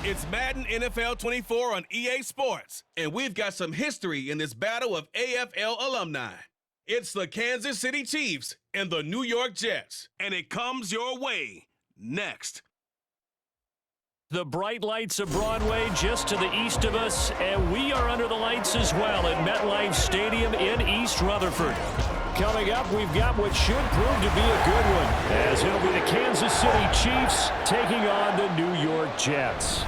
It's Madden NFL 24 on EA Sports, and we've got some history in this battle of AFL alumni. It's the Kansas City Chiefs and the New York Jets, and it comes your way next. The bright lights of Broadway just to the east of us, and we are under the lights as well at MetLife Stadium in East Rutherford. Coming up, we've got what should prove to be a good one, as it'll be the Kansas City Chiefs taking on the New York Jets.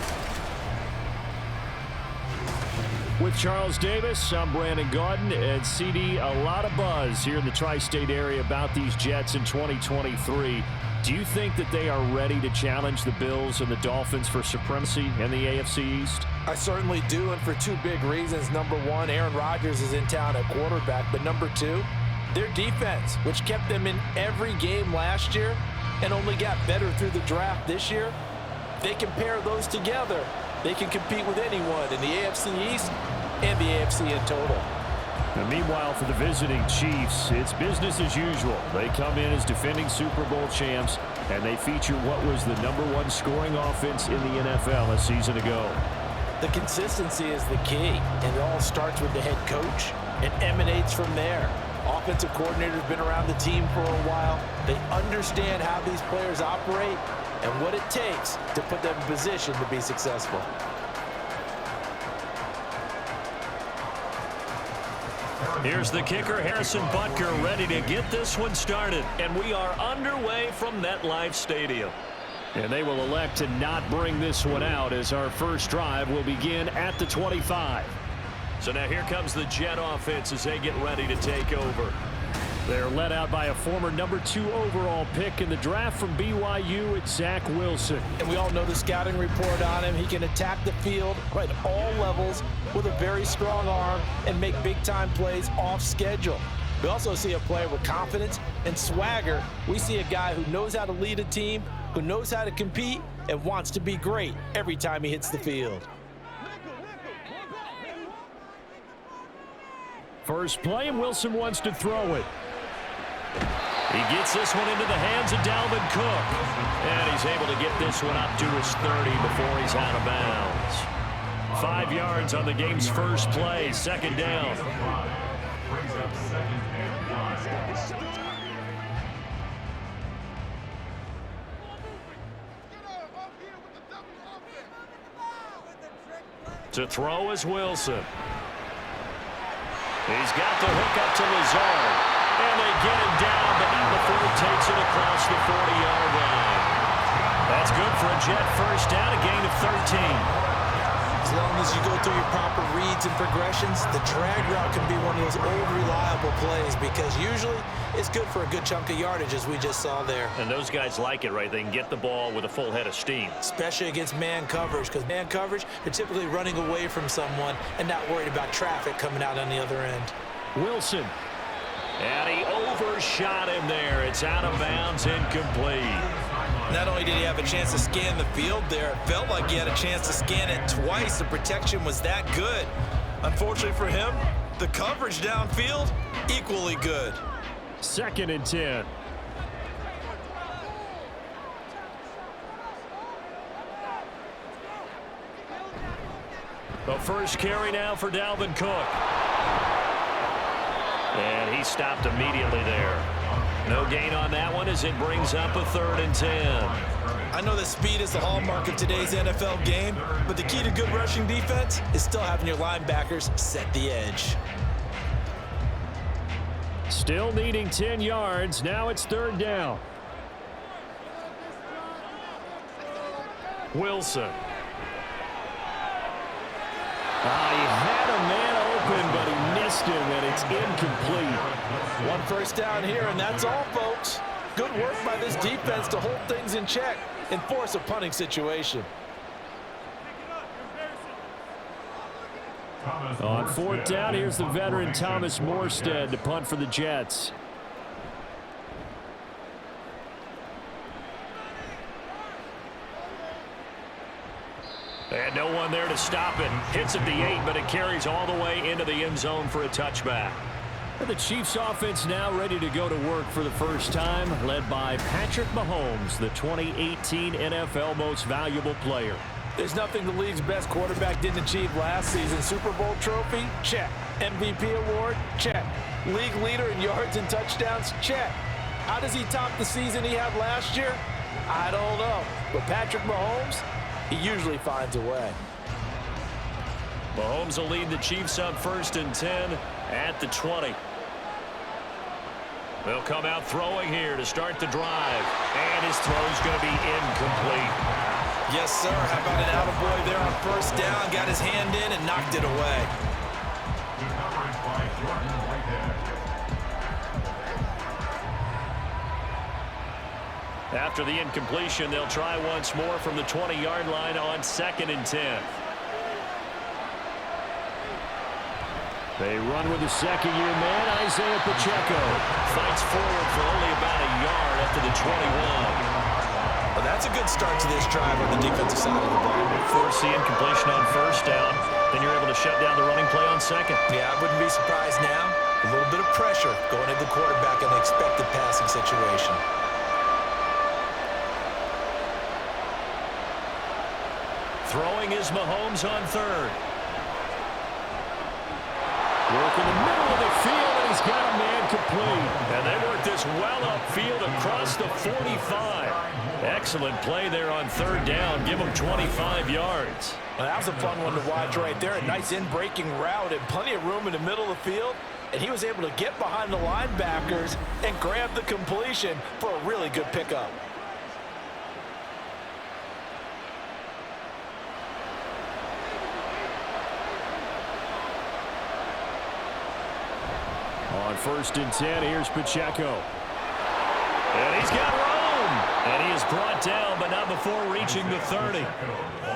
With Charles Davis, I'm Brandon Gaudin, and CD, a lot of buzz here in the tri-state area about these Jets in 2023. Do you think that they are ready to challenge the Bills and the Dolphins for supremacy in the AFC East? I certainly do, and for two big reasons. Number one, Aaron Rodgers is in town at quarterback, but number two, their defense, which kept them in every game last year and only got better through the draft this year. They can pair those together. They can compete with anyone in the AFC East and the AFC in total. And meanwhile, for the visiting Chiefs, it's business as usual. They come in as defending Super Bowl champs, and they feature what was the #1 scoring offense in the NFL a season ago. The consistency is the key, and it all starts with the head coach and emanates from there. Offensive coordinator's been around the team for a while. They understand how these players operate and what it takes to put them in position to be successful. Here's the kicker, Harrison Butker, ready to get this one started. And we are underway from MetLife Stadium. And they will elect to not bring this one out, as our first drive will begin at the 25. So now here comes the Jet offense as they get ready to take over. They're led out by a former #2 overall pick in the draft from BYU, it's Zach Wilson. And we all know the scouting report on him. He can attack the field at all levels with a very strong arm and make big-time plays off schedule. We also see a player with confidence and swagger. We see a guy who knows how to lead a team, who knows how to compete, and wants to be great every time he hits the field. First play, and Wilson wants to throw it. He gets this one into the hands of Dalvin Cook. And he's able to get this one up to his 30 before he's out of bounds. 5 yards on the game's first play, second down. To throw is Wilson. He's got the hook up to Lazard. And they get him down, but not before he takes it across the 40-yard line. That's good for a Jet first down, a gain of 13. As long as you go through your proper reads and progressions, the drag route can be one of those old reliable plays, because usually it's good for a good chunk of yardage, as we just saw there. And those guys like it, right? They can get the ball with a full head of steam. Especially against man coverage, because man coverage, they're typically running away from someone and not worried about traffic coming out on the other end. Wilson. And he overshot him there. It's out of bounds, incomplete. Not only did he have a chance to scan the field there, it felt like he had a chance to scan it twice. The protection was that good. Unfortunately for him, the coverage downfield, equally good. 2nd and 10. The first carry now for Dalvin Cook. And he stopped immediately there. No gain on that one as it brings up a 3rd and 10. I know that speed is the hallmark of today's NFL game, but the key to good rushing defense is still having your linebackers set the edge. Still needing 10 yards. Now it's 3rd down. Wilson. He had a man open, but he missed him, and it's incomplete. One first down here, and that's all, folks. Good work by this defense to hold things in check and force a punting situation. On 4th down, here's the veteran Thomas Morstead to punt for the Jets. And no one there to stop it. Hits at the 8, but it carries all the way into the end zone for a touchback. The Chiefs offense now ready to go to work for the first time, led by Patrick Mahomes, the 2018 NFL Most Valuable Player. There's nothing the league's best quarterback didn't achieve last season. Super Bowl trophy? Check. MVP award? Check. League leader in yards and touchdowns? Check. How does he top the season he had last year? I don't know. But Patrick Mahomes, he usually finds a way. Mahomes will lead the Chiefs up 1st and 10 at the 20. They'll come out throwing here to start the drive. And his throw's going to be incomplete. Yes, sir. How about an attaboy there on 1st down? Got his hand in and knocked it away. After the incompletion, they'll try once more from the 20-yard line on 2nd and 10. They run with the second-year man, Isaiah Pacheco. Fights forward for only about a yard after the 21. Well, that's a good start to this drive on the defensive side of the ball. Force the incompletion on 1st down. Then you're able to shut down the running play on 2nd. Yeah, I wouldn't be surprised now. A little bit of pressure going into the quarterback in the expected passing situation. Throwing is Mahomes on 3rd. Work in the middle of the field, and he's got a man complete. And they work this well upfield across the 45. Excellent play there on 3rd down. Give him 25 yards. Well, that was a fun one to watch right there. A nice in-breaking route and plenty of room in the middle of the field. And he was able to get behind the linebackers and grab the completion for a really good pickup. On 1st and 10, here's Pacheco. And he's got room. And he is brought down, but not before reaching the 30.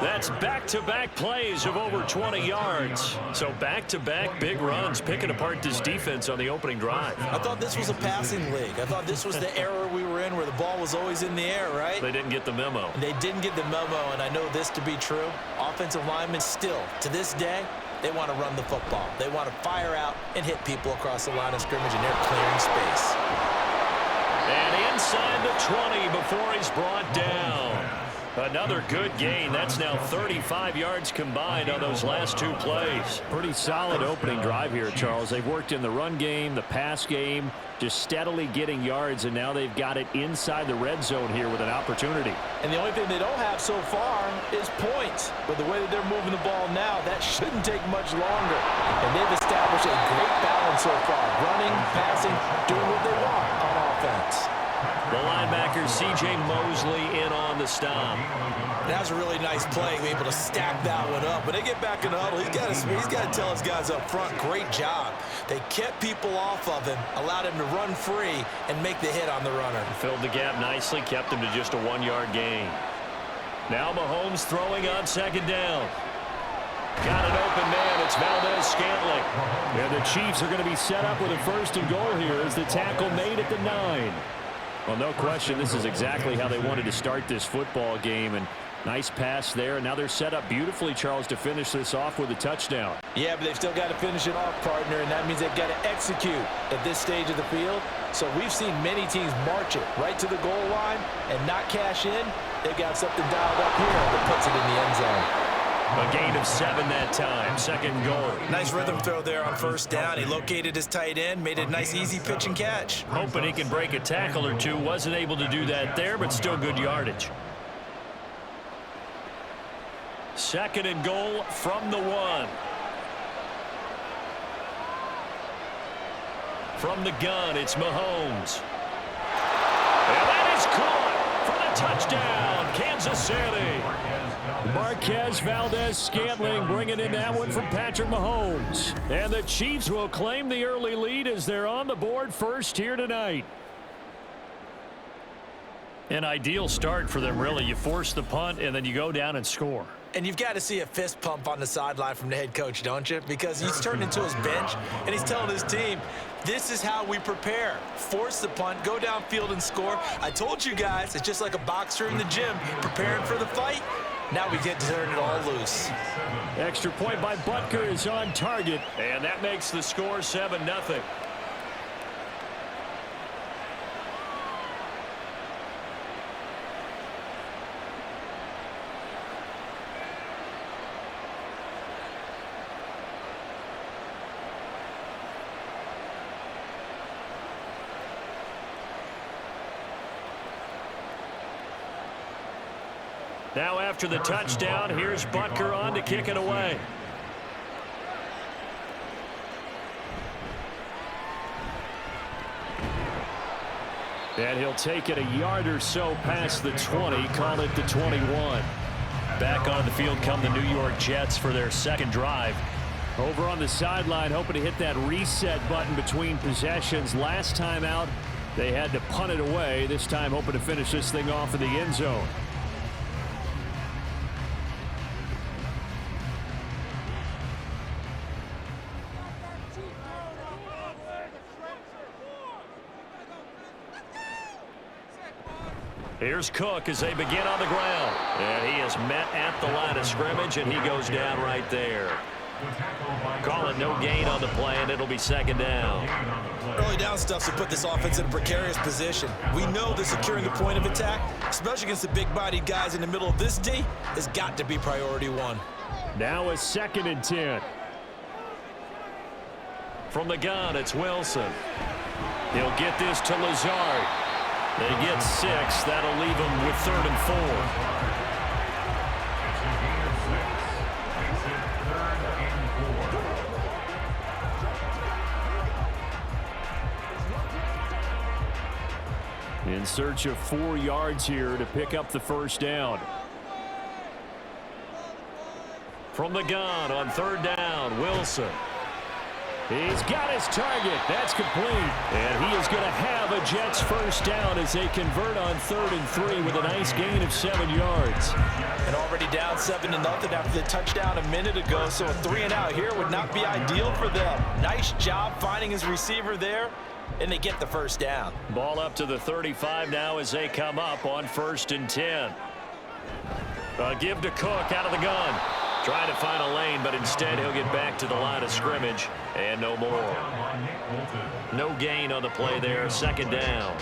That's back-to-back plays of over 20 yards. So back-to-back big runs, picking apart this defense on the opening drive. I thought this was a passing league. I thought this was the era we were in where the ball was always in the air, right? They didn't get the memo. They didn't get the memo, and I know this to be true. Offensive linemen still, to this day, they want to run the football. They want to fire out and hit people across the line of scrimmage, and they're clearing space. And inside the 20 before he's brought down. Another good gain. That's now 35 yards combined on those last 2 plays. Pretty solid opening drive here, Charles. They've worked in the run game, the pass game, just steadily getting yards, and now they've got it inside the red zone here with an opportunity. And the only thing they don't have so far is points. But the way that they're moving the ball now, that shouldn't take much longer. And they've established a great balance so far. Running, passing, doing what they want on offense. The linebacker, C.J. Mosley, in on the stop. That was a really nice play, able to stack that one up. When they get back in the huddle, he's got to tell his guys up front, great job. They kept people off of him, allowed him to run free, and make the hit on the runner. Filled the gap nicely, kept him to just a 1-yard gain. Now Mahomes throwing on 2nd down. Got an open man. It's Valdez-Scantling. And the Chiefs are going to be set up with a 1st and goal here as the tackle made at the 9. Well, no question, this is exactly how they wanted to start this football game. And nice pass there. And now they're set up beautifully, Charles, to finish this off with a touchdown. Yeah, but they've still got to finish it off, partner, and that means they've got to execute at this stage of the field. So we've seen many teams march it right to the goal line and not cash in. They've got something dialed up here that puts it in the end zone. A gain of 7 that time. 2nd goal. Nice rhythm throw there on 1st down. He located his tight end, made a nice easy pitch and catch. Hoping he can break a tackle or two. Wasn't able to do that there, but still good yardage. 2nd and goal from the 1. From the gun, it's Mahomes. And that is caught for the touchdown, Kansas City. Marquez Valdez-Scantling bringing in that one from Patrick Mahomes. And the Chiefs will claim the early lead as they're on the board first here tonight. An ideal start for them, really. You force the punt, and then you go down and score. And you've got to see a fist pump on the sideline from the head coach, don't you? Because he's turned into his bench, and he's telling his team, this is how we prepare. Force the punt, go downfield and score. I told you guys, it's just like a boxer in the gym preparing for the fight. Now we get to turn it all loose. Extra point by Butker is on target, and that makes the score 7-0. Now after the touchdown, here's Butker on to kick it away. And he'll take it a yard or so past the 20, call it the 21. Back on the field come the New York Jets for their second drive. Over on the sideline, hoping to hit that reset button between possessions. Last time out, they had to punt it away. This time hoping to finish this thing off in the end zone. Here's Cook as they begin on the ground. And he is met at the line of scrimmage, and he goes down right there. Call it no gain on the play, and it'll be second down. Early down stuff to put this offense in a precarious position. We know that securing the point of attack, especially against the big-bodied guys in the middle of this D, has got to be priority one. Now a 2nd and 10. From the gun, it's Wilson. He'll get this to Lazard. They get 6. That'll leave them with 3rd and 4. In search of 4 yards here to pick up the first down. From the gun on 3rd down, Wilson. He's got his target. That's complete. And he is going to have a Jets first down as they convert on 3rd and 3 with a nice gain of 7 yards. And already down 7-0 after the touchdown a minute ago, so a 3-and-out here would not be ideal for them. Nice job finding his receiver there, and they get the first down. Ball up to the 35 now as they come up on 1st and 10. A give to Cook out of the gun. Trying to find a lane, but instead he'll get back to the line of scrimmage and no more. No gain on the play there, 2nd down.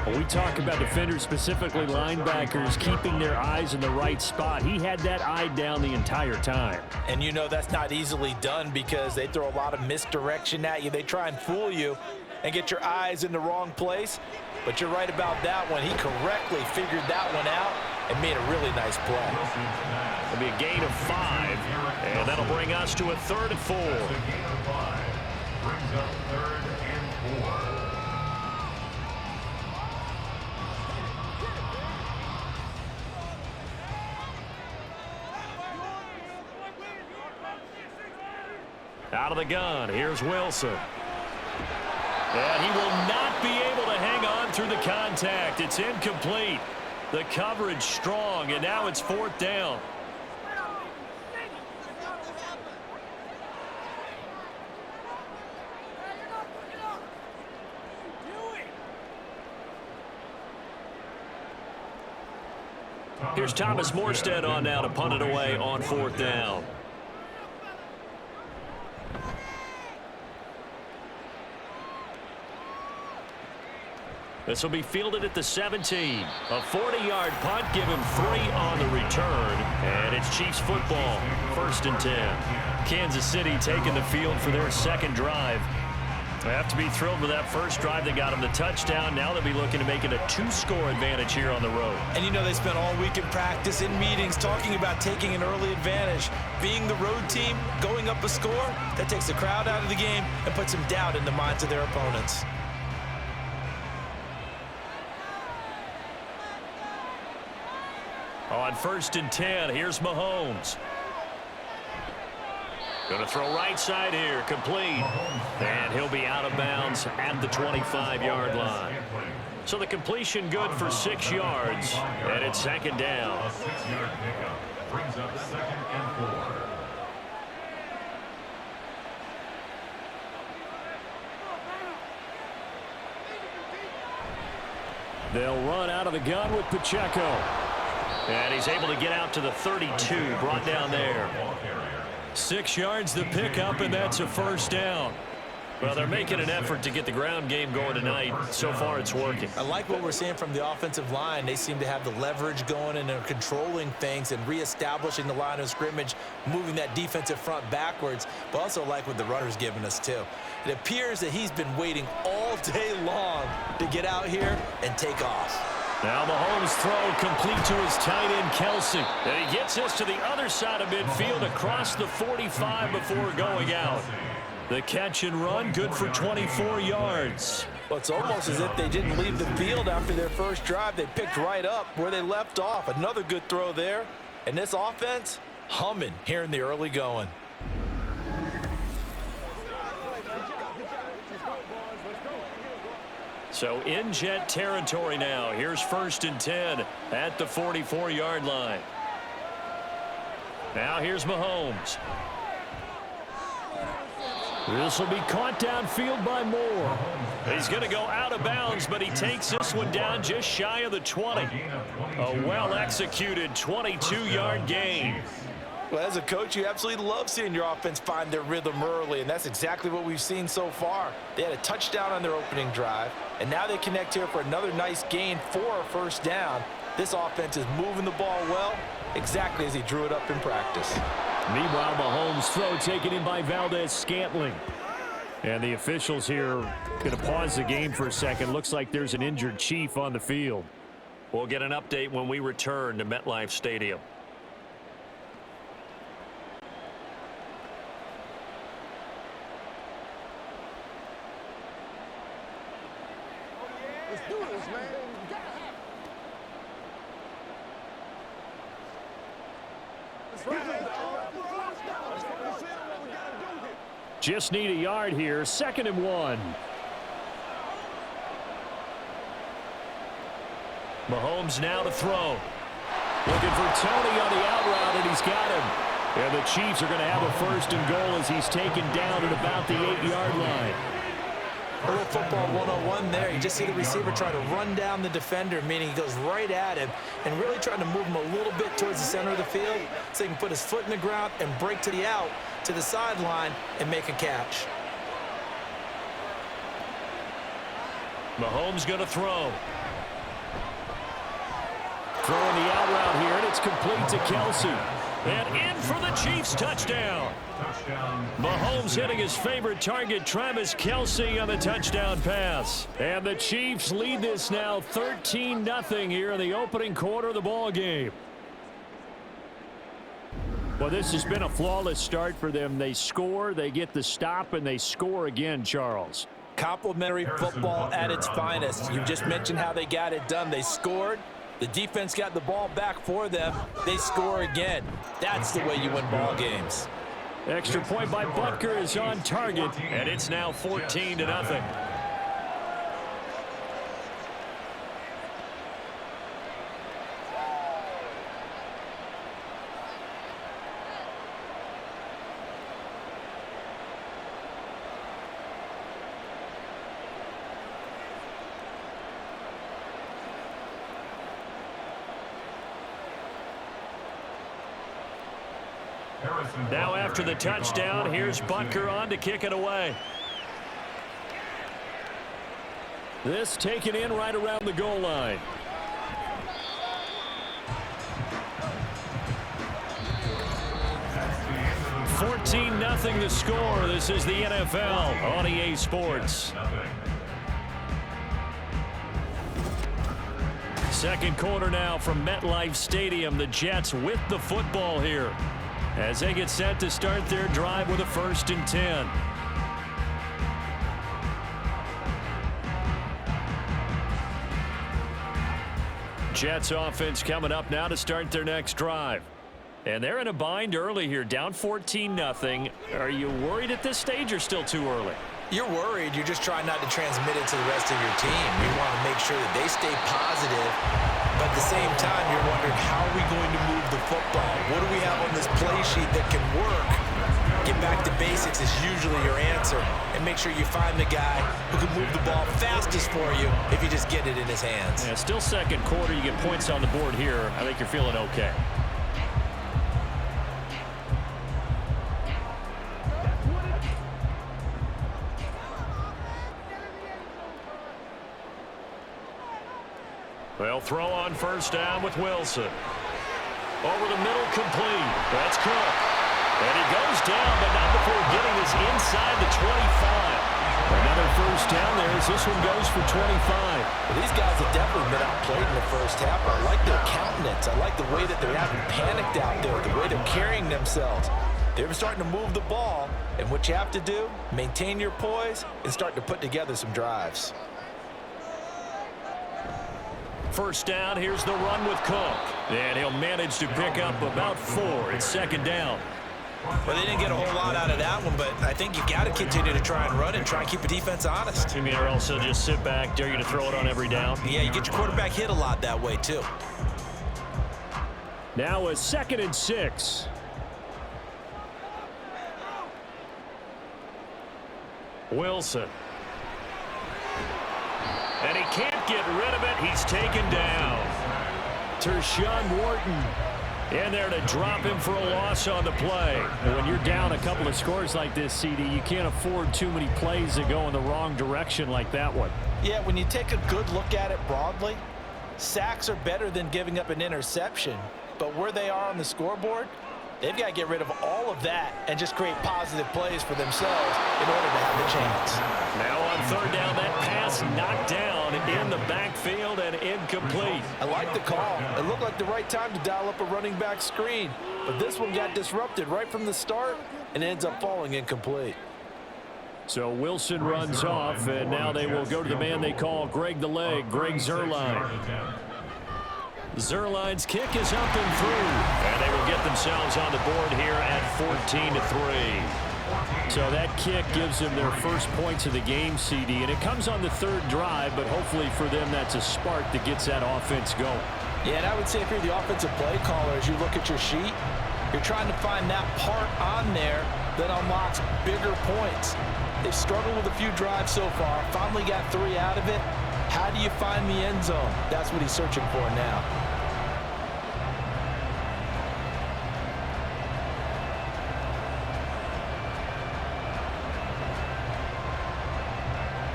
When we talk about defenders, specifically linebackers, keeping their eyes in the right spot, he had that eye down the entire time. And you know that's not easily done because they throw a lot of misdirection at you. They try and fool you and get your eyes in the wrong place. But you're right about that one. He correctly figured that one out and made a really nice play. It'll be a gain of 5, and that'll bring us to a 3rd and 4. Out of the gun, here's Wilson. And he will not be able to hang on through the contact. It's incomplete. The coverage strong, and now it's 4th down. Here's Thomas Morstead on now to punt it away on 4th down. This will be fielded at the 17. A 40-yard punt, give him 3 on the return. And it's Chiefs football, 1st and 10. Kansas City taking the field for their second drive. They have to be thrilled with that first drive that got them the touchdown. Now they'll be looking to make it a 2-score advantage here on the road. And you know they spent all week in practice, in meetings, talking about taking an early advantage. Being the road team, going up a score, that takes the crowd out of the game and puts some doubt in the minds of their opponents. On 1st and 10, here's Mahomes. Going to throw right side here, complete. And he'll be out of bounds at the 25-yard line. So the completion good for 6 yards, and it's 2nd down. Brings up 2nd and 4. They'll run out of the gun with Pacheco. And he's able to get out to the 32, brought down there. 6 yards the pickup, and that's a first down. Well, they're making an effort to get the ground game going tonight. So far, it's working. I like what we're seeing from the offensive line. They seem to have the leverage going and are controlling things and reestablishing the line of scrimmage, moving that defensive front backwards, but also like what the runner's giving us, too. It appears that he's been waiting all day long to get out here and take off. Now Mahomes' throw complete to his tight end, Kelsey. And he gets this to the other side of midfield across the 45 before going out. The catch and run, good for 24 yards. Well, it's almost as if they didn't leave the field after their first drive. They picked right up where they left off. Another good throw there. And this offense, humming here in the early going. So in Jet territory now. Here's 1st and 10 at the 44-yard line. Now here's Mahomes. This will be caught downfield by Moore. He's going to go out of bounds, but he takes this one down just shy of the 20. A well-executed 22-yard gain. Well, as a coach, you absolutely love seeing your offense find their rhythm early, and that's exactly what we've seen so far. They had a touchdown on their opening drive, and now they connect here for another nice gain for a first down. This offense is moving the ball well, exactly as he drew it up in practice. Meanwhile, Mahomes' throw taken in by Valdez-Scantling. And the officials here going to pause the game for a second. Looks like there's an injured Chief on the field. We'll get an update when we return to MetLife Stadium. Let's do this, man. You gotta have it. That's right. Just need a yard here. 2nd and 1. Mahomes now to throw. Looking for Tony on the out route, and he's got him. And the Chiefs are going to have a 1st and goal as he's taken down at about the 8-yard line. A little football 101 there. You just see the receiver try to run down the defender, meaning he goes right at him and really trying to move him a little bit towards the center of the field so he can put his foot in the ground and break to the out, to the sideline, and make a catch. Mahomes going to throw. Throwing the out route here, and it's complete to Kelsey. And in for the Chiefs touchdown. Mahomes hitting his favorite target, Travis Kelsey, on the touchdown pass. And the Chiefs lead this now 13-0 here in the opening quarter of the ball game. Well, this has been a flawless start for them. They score, they get the stop, and they score again, Charles. Complimentary football at its finest. You just mentioned how they got it done. They scored. The defense got the ball back for them. They score again. That's the way you win ball games. Extra point by Butker is on target. And it's now 14-0. Now after the touchdown, here's Butker on to kick it away. This taken in right around the goal line. $14-0 the score. This is the NFL on EA Sports. Second quarter now from MetLife Stadium. The Jets with the football here as they get set to start their drive with a 1st and 10. Jets offense coming up now to start their next drive. And they're in a bind early here, down 14-0. Are you worried at this stage or still too early? You're worried. You're just trying not to transmit it to the rest of your team. You want to make sure that they stay positive. But at the same time, you're wondering, how are we going to move the football? What do we have on this play sheet that can work? Get back to basics is usually your answer. And make sure you find the guy who can move the ball fastest for you if you just get it in his hands. Yeah, still second quarter. You get points on the board here. I think you're feeling okay. They'll throw on 1st down with Wilson. Over the middle, complete. That's Cook. And he goes down, but not before getting this inside the 25. Another first down there as this one goes for 25. Well, these guys have definitely been outplayed in the first half. I like their countenance. I like the way that they haven't panicked out there, the way they're carrying themselves. They're starting to move the ball, and what you have to do, maintain your poise and start to put together some drives. First down, here's the run with Cook. And he'll manage to pick up about 4. It's second down. Well, they didn't get a whole lot out of that one, but I think you got to continue to try and run and try and keep the defense honest. You mean or also just sit back, dare you to throw it on every down? Yeah, you get your quarterback hit a lot that way, too. Now a 2nd and 6. Wilson. And he can't get rid of it. He's taken down. Tershawn Wharton in there to drop him for a loss on the play. And when you're down a couple of scores like this, CD, you can't afford too many plays that go in the wrong direction like that one. Yeah, when you take a good look at it broadly, sacks are better than giving up an interception. But where they are on the scoreboard, they've got to get rid of all of that and just create positive plays for themselves in order to have the chance. Now on third down, that pass knocked down in the backfield and incomplete. I like the call. It looked like the right time to dial up a running back screen. But this one got disrupted right from the start and ends up falling incomplete. So Wilson runs off, and now they will go to the man they call Greg the Leg, Greg Zuerlein. Zerline's kick is up and through, and they will get themselves on the board here at 14-3. So that kick gives them their first points of the game, CD, and it comes on the third drive, but hopefully for them that's a spark that gets that offense going. Yeah, and I would say if you're the offensive play caller, as you look at your sheet, you're trying to find that part on there that unlocks bigger points. They've struggled with a few drives so far, finally got 3 out of it. How do you find the end zone? That's what he's searching for now.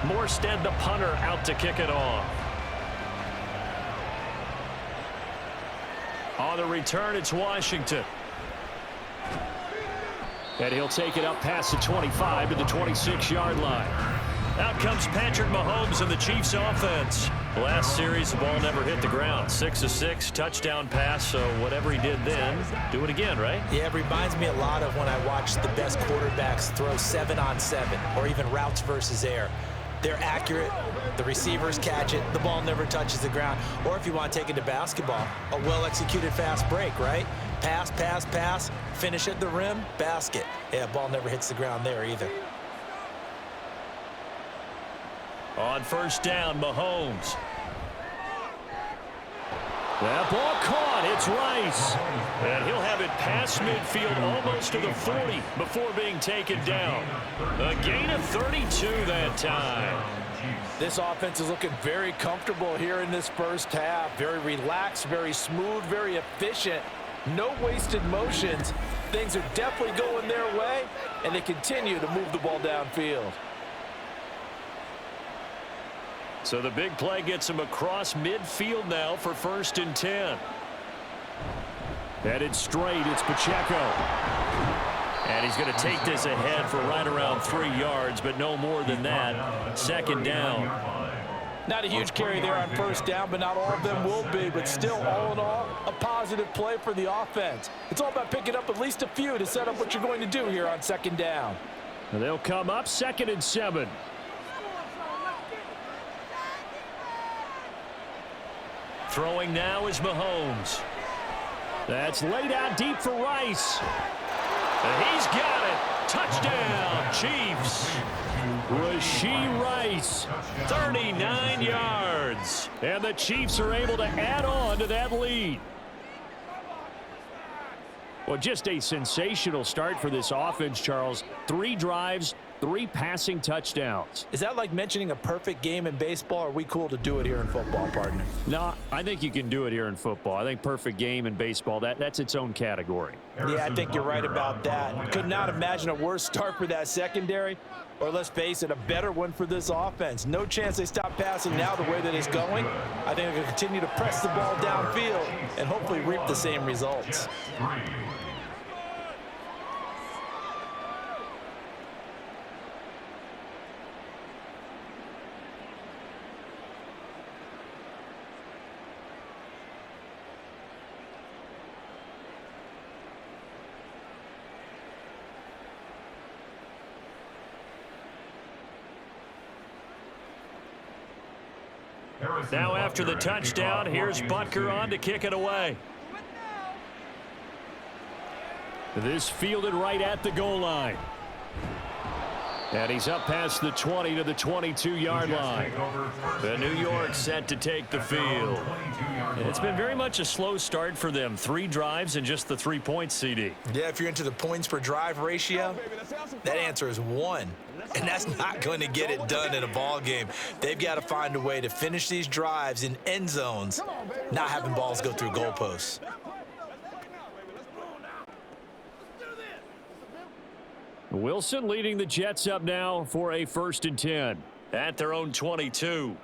Morstead, the punter, out to kick it off. On the return, it's Washington. And he'll take it up past the 25 to the 26-yard line. Out comes Patrick Mahomes and the Chiefs offense. Last series, the ball never hit the ground. 6 of 6, touchdown pass, so whatever he did then, do it again, right? Yeah, it reminds me a lot of when I watched the best quarterbacks throw 7-on-7 or even routes versus air. They're accurate, the receivers catch it, the ball never touches the ground. Or if you want to take it to basketball, a well-executed fast break, right? Pass, pass, pass, finish at the rim, basket. Yeah, ball never hits the ground there either. On first down, Mahomes. That ball caught. It's Rice. And he'll have it past midfield almost to the 40 before being taken down. A gain of 32 that time. This offense is looking very comfortable here in this first half. Very relaxed, very smooth, very efficient. No wasted motions. Things are definitely going their way, and they continue to move the ball downfield. So the big play gets him across midfield now for 1st and 10. Headed straight, it's Pacheco. And he's going to take this ahead for right around 3 yards, but no more than that. 2nd down. Not a huge carry there on first down, but not all of them will be. But still, all in all, a positive play for the offense. It's all about picking up at least a few to set up what you're going to do here on 2nd down. And they'll come up 2nd and 7. Throwing now is Mahomes. That's laid out deep for Rice. And he's got it. Touchdown, Chiefs. Rashee Rice, 39 yards. And the Chiefs are able to add on to that lead. Well, just a sensational start for this offense, Charles. 3 drives, 3 passing touchdowns. Is that like mentioning a perfect game in baseball, or are we cool to do it here in football, partner? No, I think you can do it here in football. I think perfect game in baseball, that's its own category. Yeah, I think you're right about that. Could not imagine a worse start for that secondary, or let's face it, a better one for this offense. No chance they stop passing now the way that it's going. I think they're going to continue to press the ball downfield and hopefully reap the same results. Now after the touchdown, here's Butker on to kick it away. This fielded right at the goal line. And he's up past the 20 to the 22-yard line. The New York set to take the field. It's been very much a slow start for them. 3 drives and just the 3 points, CD. Yeah, if you're into the points per drive ratio, that answer is 1. And that's not going to get it done in a ball game. They've got to find a way to finish these drives in end zones, not having balls go through goalposts. Wilson leading the Jets up now for a 1st and 10 at their own 22.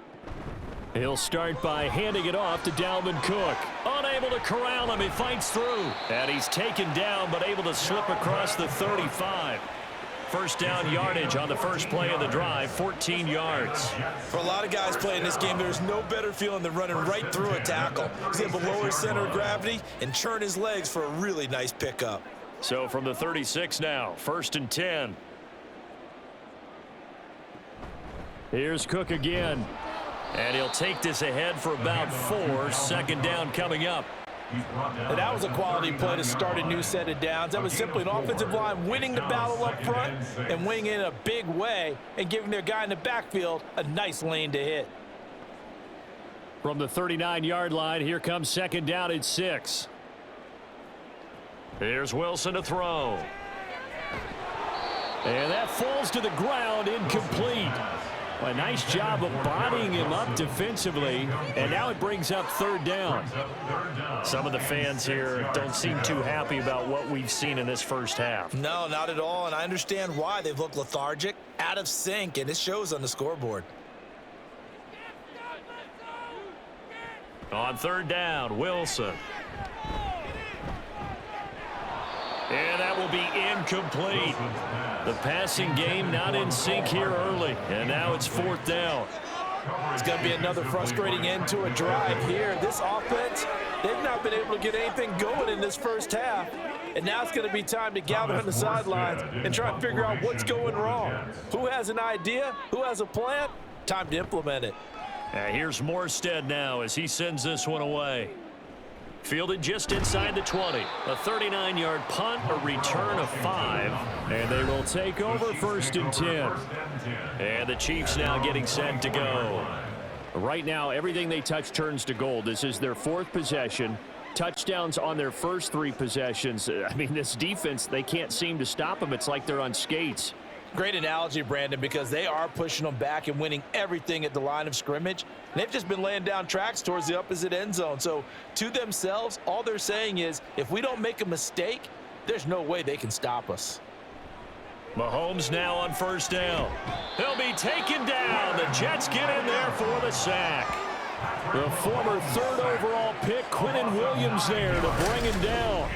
He'll start by handing it off to Dalvin Cook. Unable to corral him, he fights through. And he's taken down, but able to slip across the 35. First down yardage on the first play of the drive, 14 yards. For a lot of guys playing this game, there's no better feeling than running right through a tackle. He's able to lower his center of gravity and churn his legs for a really nice pickup. So from the 36 now, 1st and 10. Here's Cook again. And he'll take this ahead for about 4. 2nd down coming up. And that was a quality play to start a new set of downs. That was simply an offensive line winning the battle up front and winning in a big way and giving their guy in the backfield a nice lane to hit. From the 39-yard line, here comes 2nd down at 6. Here's Wilson to throw. And that falls to the ground, incomplete. A nice job of bodying him up defensively, and now it brings up 3rd down. Some of the fans here don't seem too happy about what we've seen in this first half. No, not at all, and I understand why. They've looked lethargic, out of sync, and it shows on the scoreboard. On 3rd down, Wilson. And that will be incomplete. The passing game not in sync here early. And now it's 4th down. It's going to be another frustrating end to a drive here. This offense, they've not been able to get anything going in this first half. And now it's going to be time to gather on the sidelines and try and figure out what's going wrong. Who has an idea? Who has a plan? Time to implement it. Here's Morstead now as he sends this one away. Fielded just inside the 20. A 39-yard punt, a return of 5. And they will take over 1st and 10. And the Chiefs now getting set to go. Right now, everything they touch turns to gold. This is their 4th possession. Touchdowns on their first 3 possessions. I mean, this defense, they can't seem to stop them. It's like they're on skates. Great analogy, Brandon, because they are pushing them back and winning everything at the line of scrimmage. And they've just been laying down tracks towards the opposite end zone. So to themselves, all they're saying is, if we don't make a mistake, there's no way they can stop us. Mahomes now on 1st down. He'll be taken down. The Jets get in there for the sack. The former 3rd overall pick, Quinnen Williams, there to bring him down.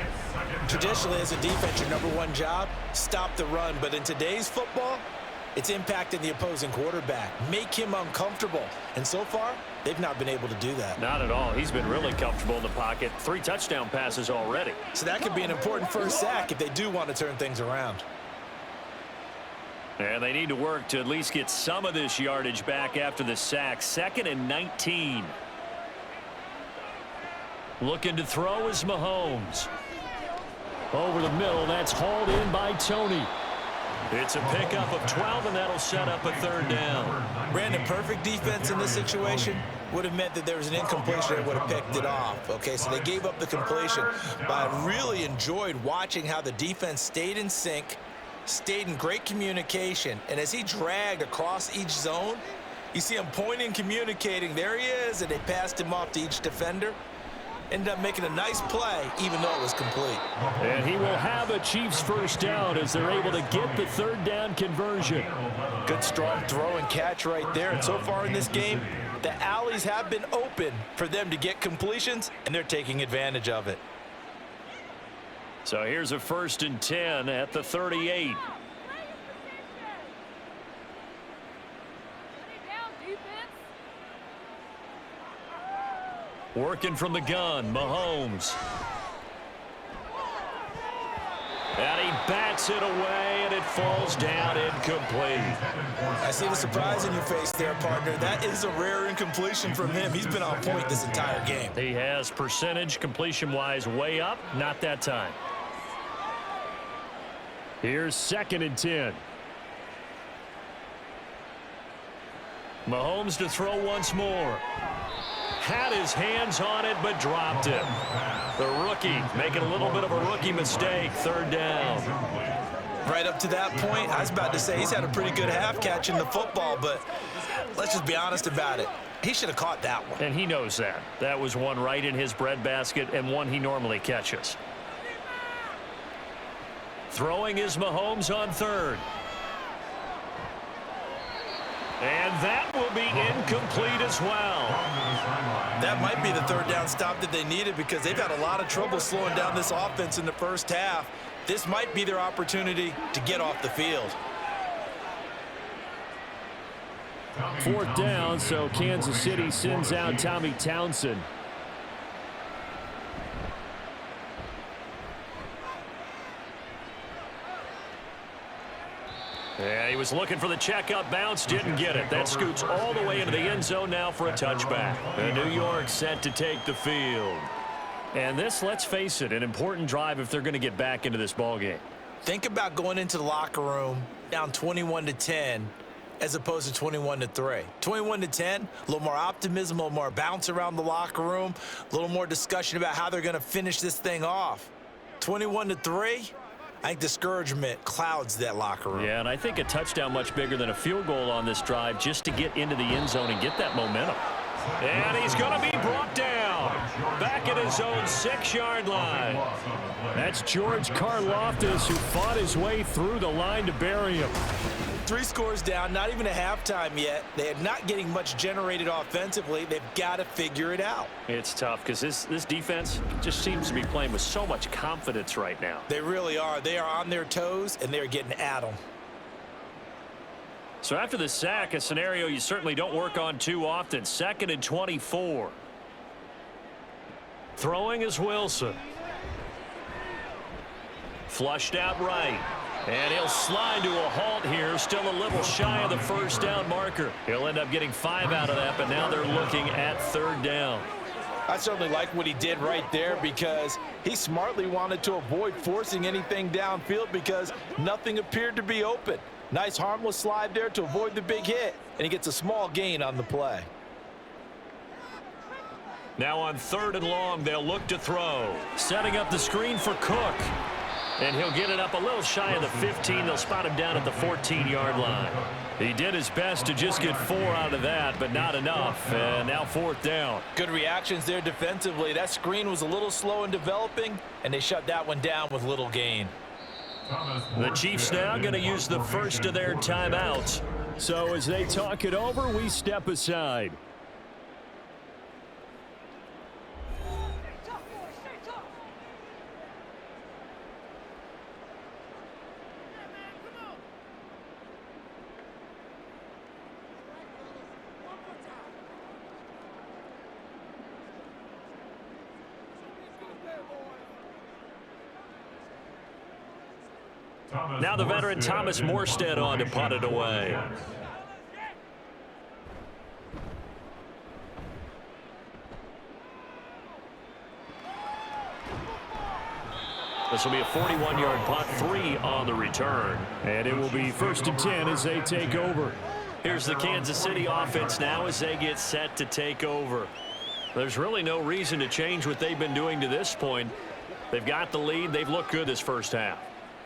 Traditionally, as a defense, your number 1 job, stop the run. But in today's football, it's impacting the opposing quarterback. Make him uncomfortable. And so far, they've not been able to do that. Not at all. He's been really comfortable in the pocket. 3 touchdown passes already. So that could be an important first sack if they do want to turn things around. And they need to work to at least get some of this yardage back after the sack. 2nd and 19. Looking to throw is Mahomes. Over the middle, that's hauled in by Tony. It's a pickup of 12, and that'll set up a 3rd down. Brandon, perfect defense in this situation would have meant that there was an incompletion that would have picked it off. Okay, so they gave up the completion. But I really enjoyed watching how the defense stayed in sync, stayed in great communication, and as he dragged across each zone, you see him pointing, communicating. There he is, and they passed him off to each defender. Ended up making a nice play, even though it was complete. And he will have a Chiefs 1st down as they're able to get the 3rd down conversion. Good strong throw and catch right there. And so far in this game, the alleys have been open for them to get completions, and they're taking advantage of it. So here's a 1st and 10 at the 38. Working from the gun, Mahomes. And he bats it away, and it falls down incomplete. I see the surprise in your face there, partner. That is a rare incompletion from him. He's been on point this entire game. He has percentage completion-wise way up. Not that time. Here's 2nd and 10. Mahomes to throw once more. Had his hands on it, but dropped it. The rookie making a little bit of a rookie mistake. 3rd down. Right up to that point, I was about to say he's had a pretty good half catching the football, but let's just be honest about it. He should have caught that one. And he knows that. That was one right in his breadbasket and one he normally catches. Throwing is Mahomes on 3rd. And that will be incomplete as well. That might be the 3rd down stop that they needed because they've had a lot of trouble slowing down this offense in the first half. This might be their opportunity to get off the field. 4th down, so Kansas City sends out Tommy Townsend. Yeah, he was looking for the checkup bounce, didn't get it. That scoots all the way into the end zone now for a touchback. And New York set to take the field. And this, let's face it, an important drive if they're going to get back into this ballgame. Think about going into the locker room down 21-10 as opposed to 21-3. 21-10, a little more optimism, a little more bounce around the locker room, a little more discussion about how they're going to finish this thing off. 21-3. I think discouragement clouds that locker room. Yeah, and I think a touchdown much bigger than a field goal on this drive just to get into the end zone and get that momentum. And he's going to be brought down back at his own 6-yard line. That's George Karlaftis, who fought his way through the line to bury him. 3 scores down, not even a halftime yet. They are not getting much generated offensively. They've got to figure it out. It's tough because this defense just seems to be playing with so much confidence right now. They really are. They are on their toes, and they're getting at them. So after the sack, a scenario you certainly don't work on too often. 2nd and 24. Throwing is Wilson. Flushed out right. And he'll slide to a halt here, still a little shy of the 1st down marker. He'll end up getting 5 out of that, but now they're looking at 3rd down. I certainly like what he did right there because he smartly wanted to avoid forcing anything downfield because nothing appeared to be open. Nice harmless slide there to avoid the big hit, and he gets a small gain on the play. Now on 3rd and long, they'll look to throw. Setting up the screen for Cook. And he'll get it up a little shy of the 15. They'll spot him down at the 14-yard line. He did his best to just get 4 out of that, but not enough. And now 4th down. Good reactions there defensively. That screen was a little slow in developing, and they shut that one down with little gain. The Chiefs now going to use the first of their timeouts. So as they talk it over, we step aside. Now the veteran Thomas Morstead on to punt it away. This will be a 41-yard punt, 3 on the return. And it will be 1st and 10 as they take over. Here's the Kansas City offense now as they get set to take over. There's really no reason to change what they've been doing to this point. They've got the lead. They've looked good this first half.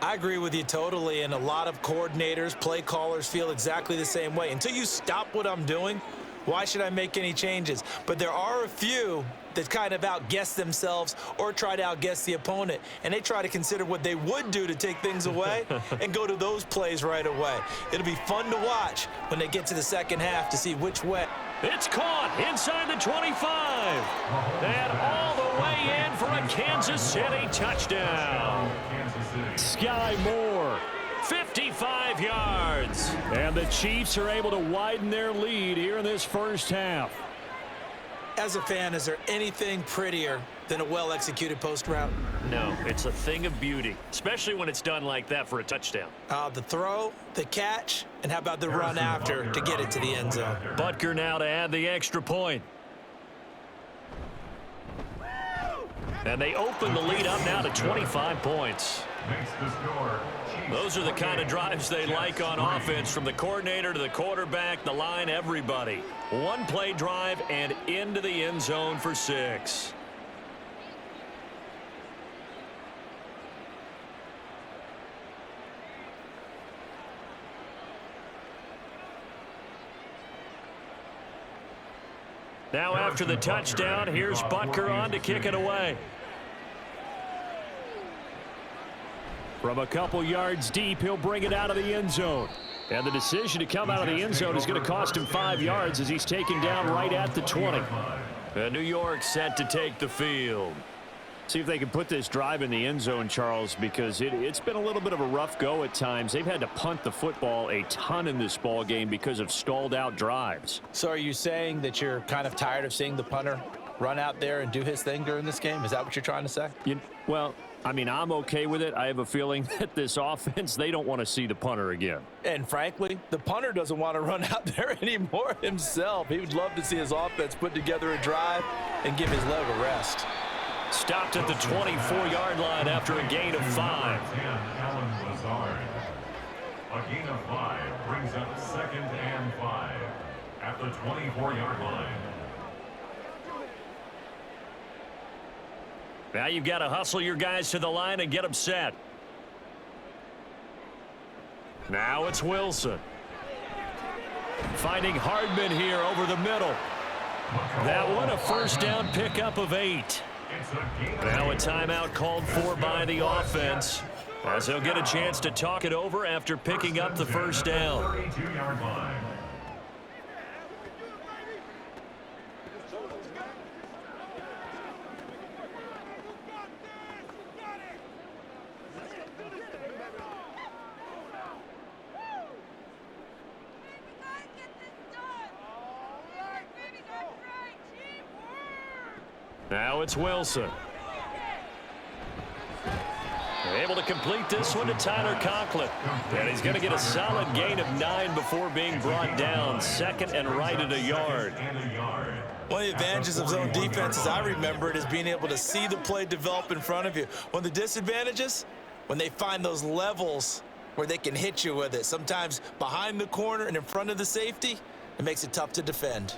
I agree with you totally, and a lot of coordinators, play callers feel exactly the same way. Until you stop what I'm doing, why should I make any changes? But there are a few that kind of outguess themselves or try to outguess the opponent, and they try to consider what they would do to take things away and go to those plays right away. It'll be fun to watch when they get to the second half to see which way. It's caught inside the 25. And all the way in for a Kansas City touchdown. Sky Moore, 55 yards. And the Chiefs are able to widen their lead here in this first half. As a fan, is there anything prettier than a well-executed post route? No, it's a thing of beauty, especially when it's done like that for a touchdown. The throw, the catch, and how about the run after to get it to the end zone? Butker now to add the extra point. And they open the lead up now to 25 points. Those are the kind of drives they like on offense, from the coordinator to the quarterback, the line, everybody. One-play drive and into the end zone for 6. Now after the touchdown, here's Butker on to kick it away. From a couple yards deep, he'll bring it out of the end zone. And the decision to come out of the end zone is going to cost him 5 yards as he's taken down right at the 20. And New York set to take the field. See if they can put this drive in the end zone, Charles, because it's been a little bit of a rough go at times. They've had to punt the football a ton in this ball game because of stalled out drives. So are you saying that you're kind of tired of seeing the punter run out there and do his thing during this game? Is that what you're trying to say? Well, I mean, I'm okay with it. I have a feeling that this offense, they don't want to see the punter again. And frankly, the punter doesn't want to run out there anymore himself. He would love to see his offense put together a drive and give his leg a rest. Stopped at the 24-yard line after a gain of 5. A gain of 5 brings up 2nd and 5 at the 24-yard line. Now you've got to hustle your guys to the line and get them set. Now it's Wilson. Finding Hardman here over the middle. That one a first down pickup of 8. Now a timeout called for by the offense, as they'll get a chance to talk it over after picking up the first down. 32-yard line. Now it's Wilson. Able to complete this one to Tyler Conklin. And he's going to get a solid gain of 9 before being brought down. 2nd and right at a yard. One of the advantages of zone defense, as I remember it, is being able to see the play develop in front of you. One of the disadvantages, when they find those levels where they can hit you with it, sometimes behind the corner and in front of the safety, it makes it tough to defend.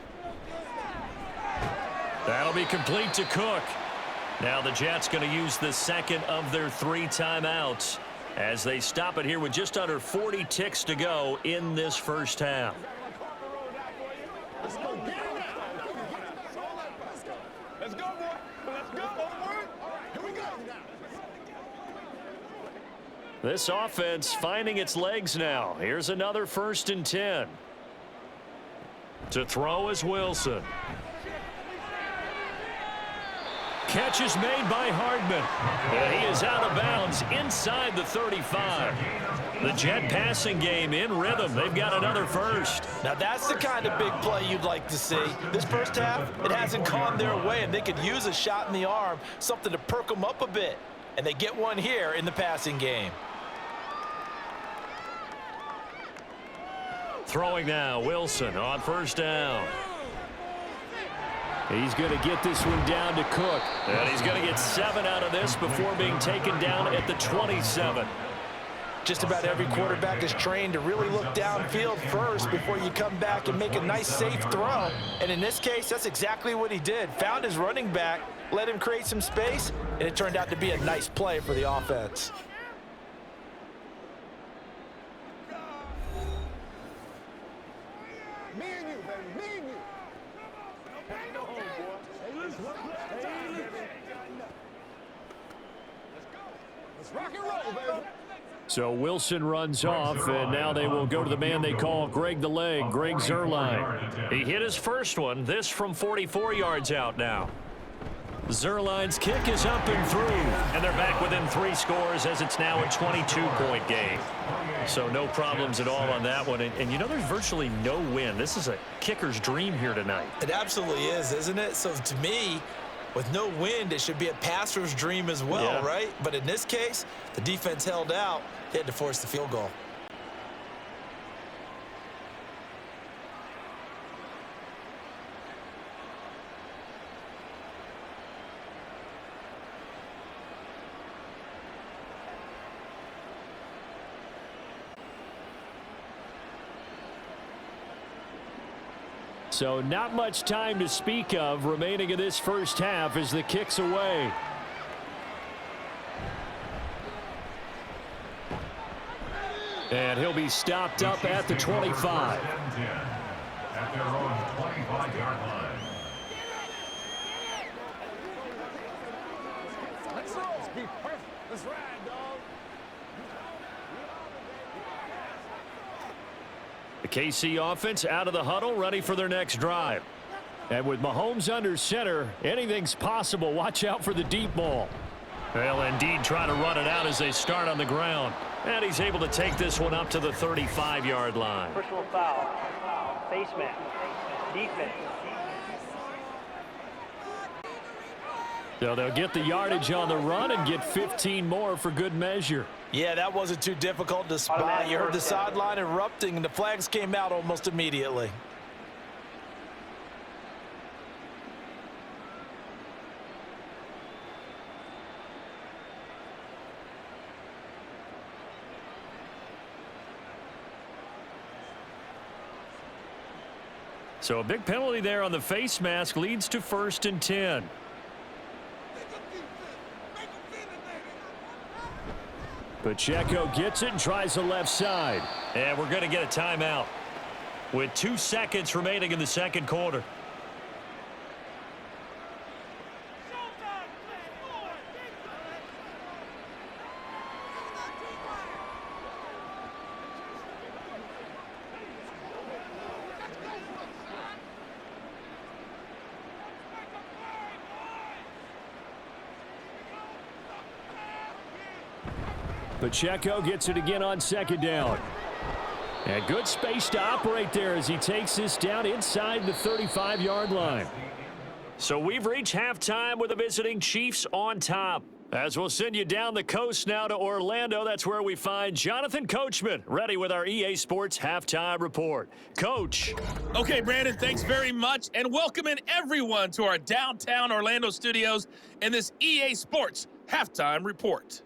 That'll be complete to Cook. Now the Jets going to use the second of their 3 timeouts as they stop it here with just under 40 ticks to go in this first half. Let's go, boy. Let's go. All right, here we go. This offense finding its legs now. Here's another 1st and 10. To throw is Wilson. Catch is made by Hardman. And he is out of bounds inside the 35. The Jet passing game in rhythm. They've got another first. Now that's the kind of big play you'd like to see. This first half, it hasn't gone their way, and they could use a shot in the arm, something to perk them up a bit. And they get one here in the passing game. Throwing now, Wilson on first down. He's going to get this one down to Cook. And he's going to get 7 out of this before being taken down at the 27. Just about every quarterback is trained to really look downfield first before you come back and make a nice, safe throw. And in this case, that's exactly what he did. Found his running back, let him create some space, and it turned out to be a nice play for the offense. Me and you, baby. Me and you. Ain't no home, boy. Hey, listen. Let's go. Let's rock and roll, baby. So Wilson runs off, and now they will go to the man they call Greg the Leg, Greg Zuerlein. He hit his first one, this from 44 yards out now. Zuerlein's kick is up and through, and they're back within 3 scores as it's now a 22-point game. So no problems at all on that one. And you know, there's virtually no wind. This is a kicker's dream here tonight. It absolutely is, isn't it? So to me, with no wind, it should be a passer's dream as well, right? But in this case, the defense held out. They had to force the field goal. So not much time to speak of remaining in this first half as the kick's away. And he'll be stopped up at the 25. At their own 25-yard line. Let's be perfect. Let's ride, dog. The KC offense out of the huddle, ready for their next drive. And with Mahomes under center, anything's possible. Watch out for the deep ball. They'll indeed try to run it out as they start on the ground. And he's able to take this one up to the 35-yard line. Personal foul. Face mask. Defense. So they'll get the yardage on the run and get 15 more for good measure. Yeah, that wasn't too difficult to spot. You heard the sideline erupting, and the flags came out almost immediately. So a big penalty there on the face mask leads to 1st and 10. Pacheco gets it and tries the left side. And we're going to get a timeout with 2 seconds remaining in the second quarter. Pacheco gets it again on 2nd down. And good space to operate there as he takes this down inside the 35-yard line. So we've reached halftime with the visiting Chiefs on top. As we'll send you down the coast now to Orlando, that's where we find Jonathan Coachman, ready with our EA Sports Halftime Report. Coach. Okay, Brandon, thanks very much, and welcoming everyone to our downtown Orlando studios and this EA Sports Halftime Report.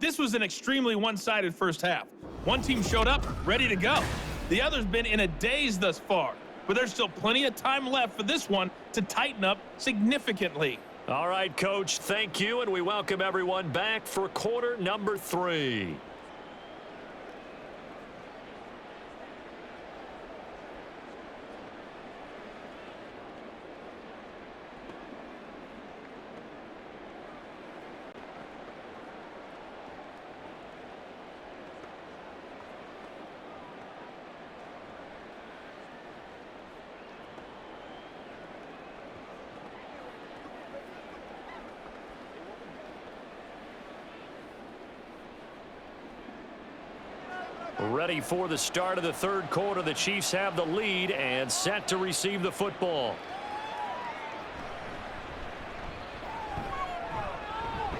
This was an extremely one-sided first half. One team showed up, ready to go. The other's been in a daze thus far, but there's still plenty of time left for this one to tighten up significantly. All right, Coach, thank you, and we welcome everyone back for quarter number 3. Ready for the start of the third quarter. The Chiefs have the lead and set to receive the football.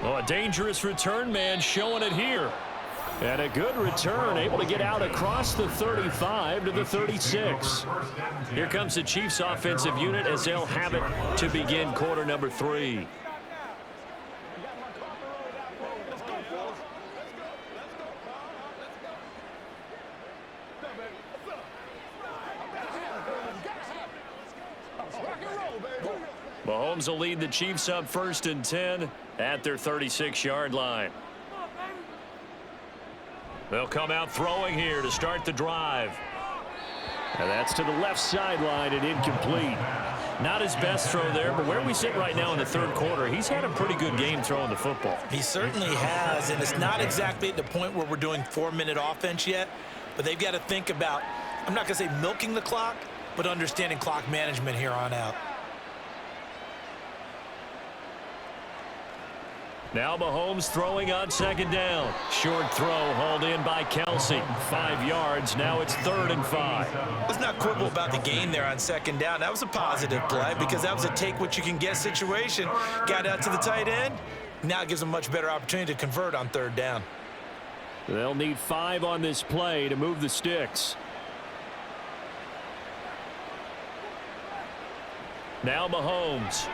Oh, a dangerous return man showing it here. And a good return, able to get out across the 35 to the 36. Here comes the Chiefs offensive unit as they'll have it to begin quarter number 3. Mahomes will lead the Chiefs up 1st and 10 at their 36-yard line. They'll come out throwing here to start the drive. And that's to the left sideline and incomplete. Not his best throw there, but where we sit right now in the third quarter, he's had a pretty good game throwing the football. He certainly has, and it's not exactly at the point where we're doing 4-minute offense yet, but they've got to think about, I'm not going to say milking the clock, but understanding clock management here on out. Now Mahomes throwing on second down. Short throw hauled in by Kelsey. 5 yards. Now it's 3rd and 5. Let's not quibble about the gain there on second down. That was a positive play because that was a take-what-you-can-get situation. Got out to the tight end. Now it gives them a much better opportunity to convert on 3rd down. They'll need 5 on this play to move the sticks. Now Mahomes.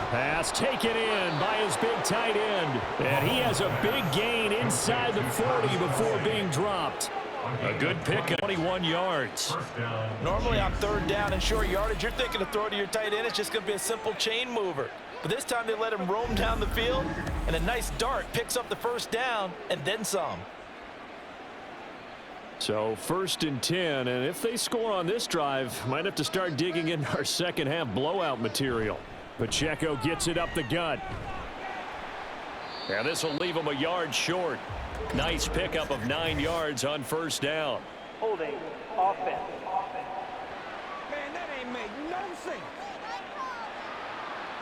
Pass taken in by his big tight end. And he has a big gain inside the 40 before being dropped. A good pick at 21 yards. Normally on 3rd down and short yardage, you're thinking to throw to your tight end. It's just going to be a simple chain mover. But this time they let him roam down the field, and a nice dart picks up the 1st down and then some. So 1st and 10, and if they score on this drive, might have to start digging in our second half blowout material. Pacheco gets it up the gut. And this will leave him a yard short. Nice pickup of 9 yards on 1st down. Holding offense. Man, that ain't make no sense.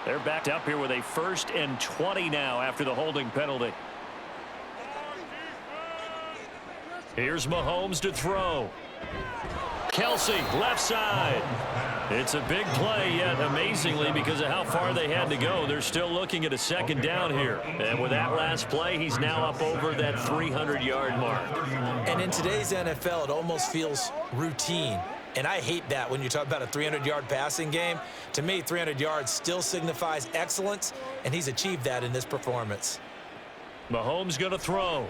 They're backed up here with a 1st and 20 now after the holding penalty. Here's Mahomes to throw. Kelsey, left side. It's a big play, yet amazingly, because of how far they had to go, they're still looking at a 2nd down here. And with that last play, he's now up over that 300-yard mark. And in today's NFL, it almost feels routine. And I hate that when you talk about a 300-yard passing game. To me, 300 yards still signifies excellence, and he's achieved that in this performance. Mahomes going to throw.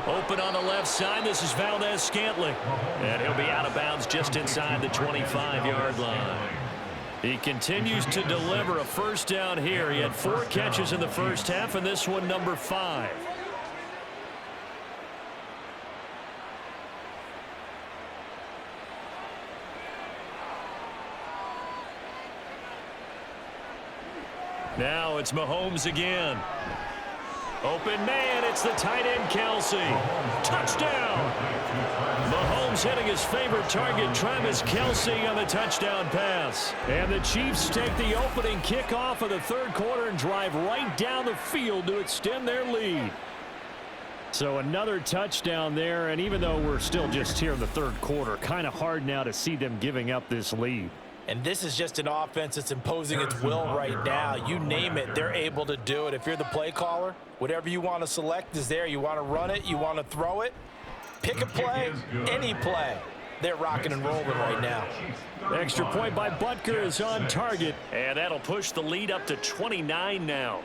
Open on the left side. This is Valdez-Scantling. And he'll be out of bounds just inside the 25-yard line. He continues to deliver a 1st down here. He had 4 catches in the 1st half, and this one number 5. Now it's Mahomes again. Open man, it's the tight end Kelsey. Touchdown! Mahomes hitting his favorite target, Travis Kelsey, on the touchdown pass. And the Chiefs take the opening kickoff of the 3rd quarter and drive right down the field to extend their lead. So another touchdown there, and even though we're still just here in the 3rd quarter, kind of hard now to see them giving up this lead. And this is just an offense that's imposing its will right now. You name it, they're able to do it. If you're the play caller, whatever you want to select is there. You want to run it, you want to throw it, pick a play, any play. They're rocking and rolling right now. Extra point by Butker is on target, and that'll push the lead up to 29 now.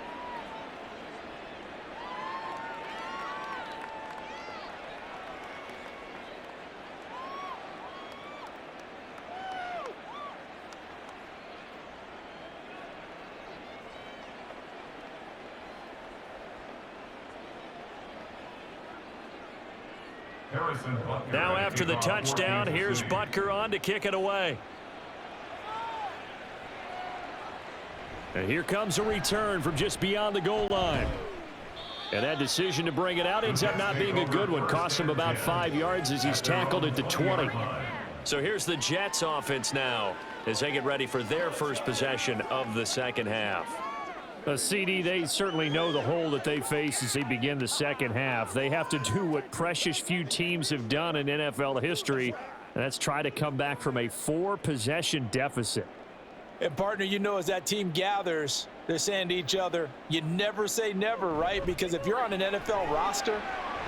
Now after the touchdown, here's Butker on to kick it away. And here comes a return from just beyond the goal line. And that decision to bring it out ends up not being a good one. Cost him about 5 yards as he's tackled at the 20. So here's the Jets offense now as they get ready for their first possession of the second half. CD, they certainly know the hole that they face as they begin the second half. They have to do what precious few teams have done in NFL history, and that's try to come back from a 4-possession deficit. And, partner, you know, as that team gathers, they're saying to each other, you never say never, right? Because if you're on an NFL roster,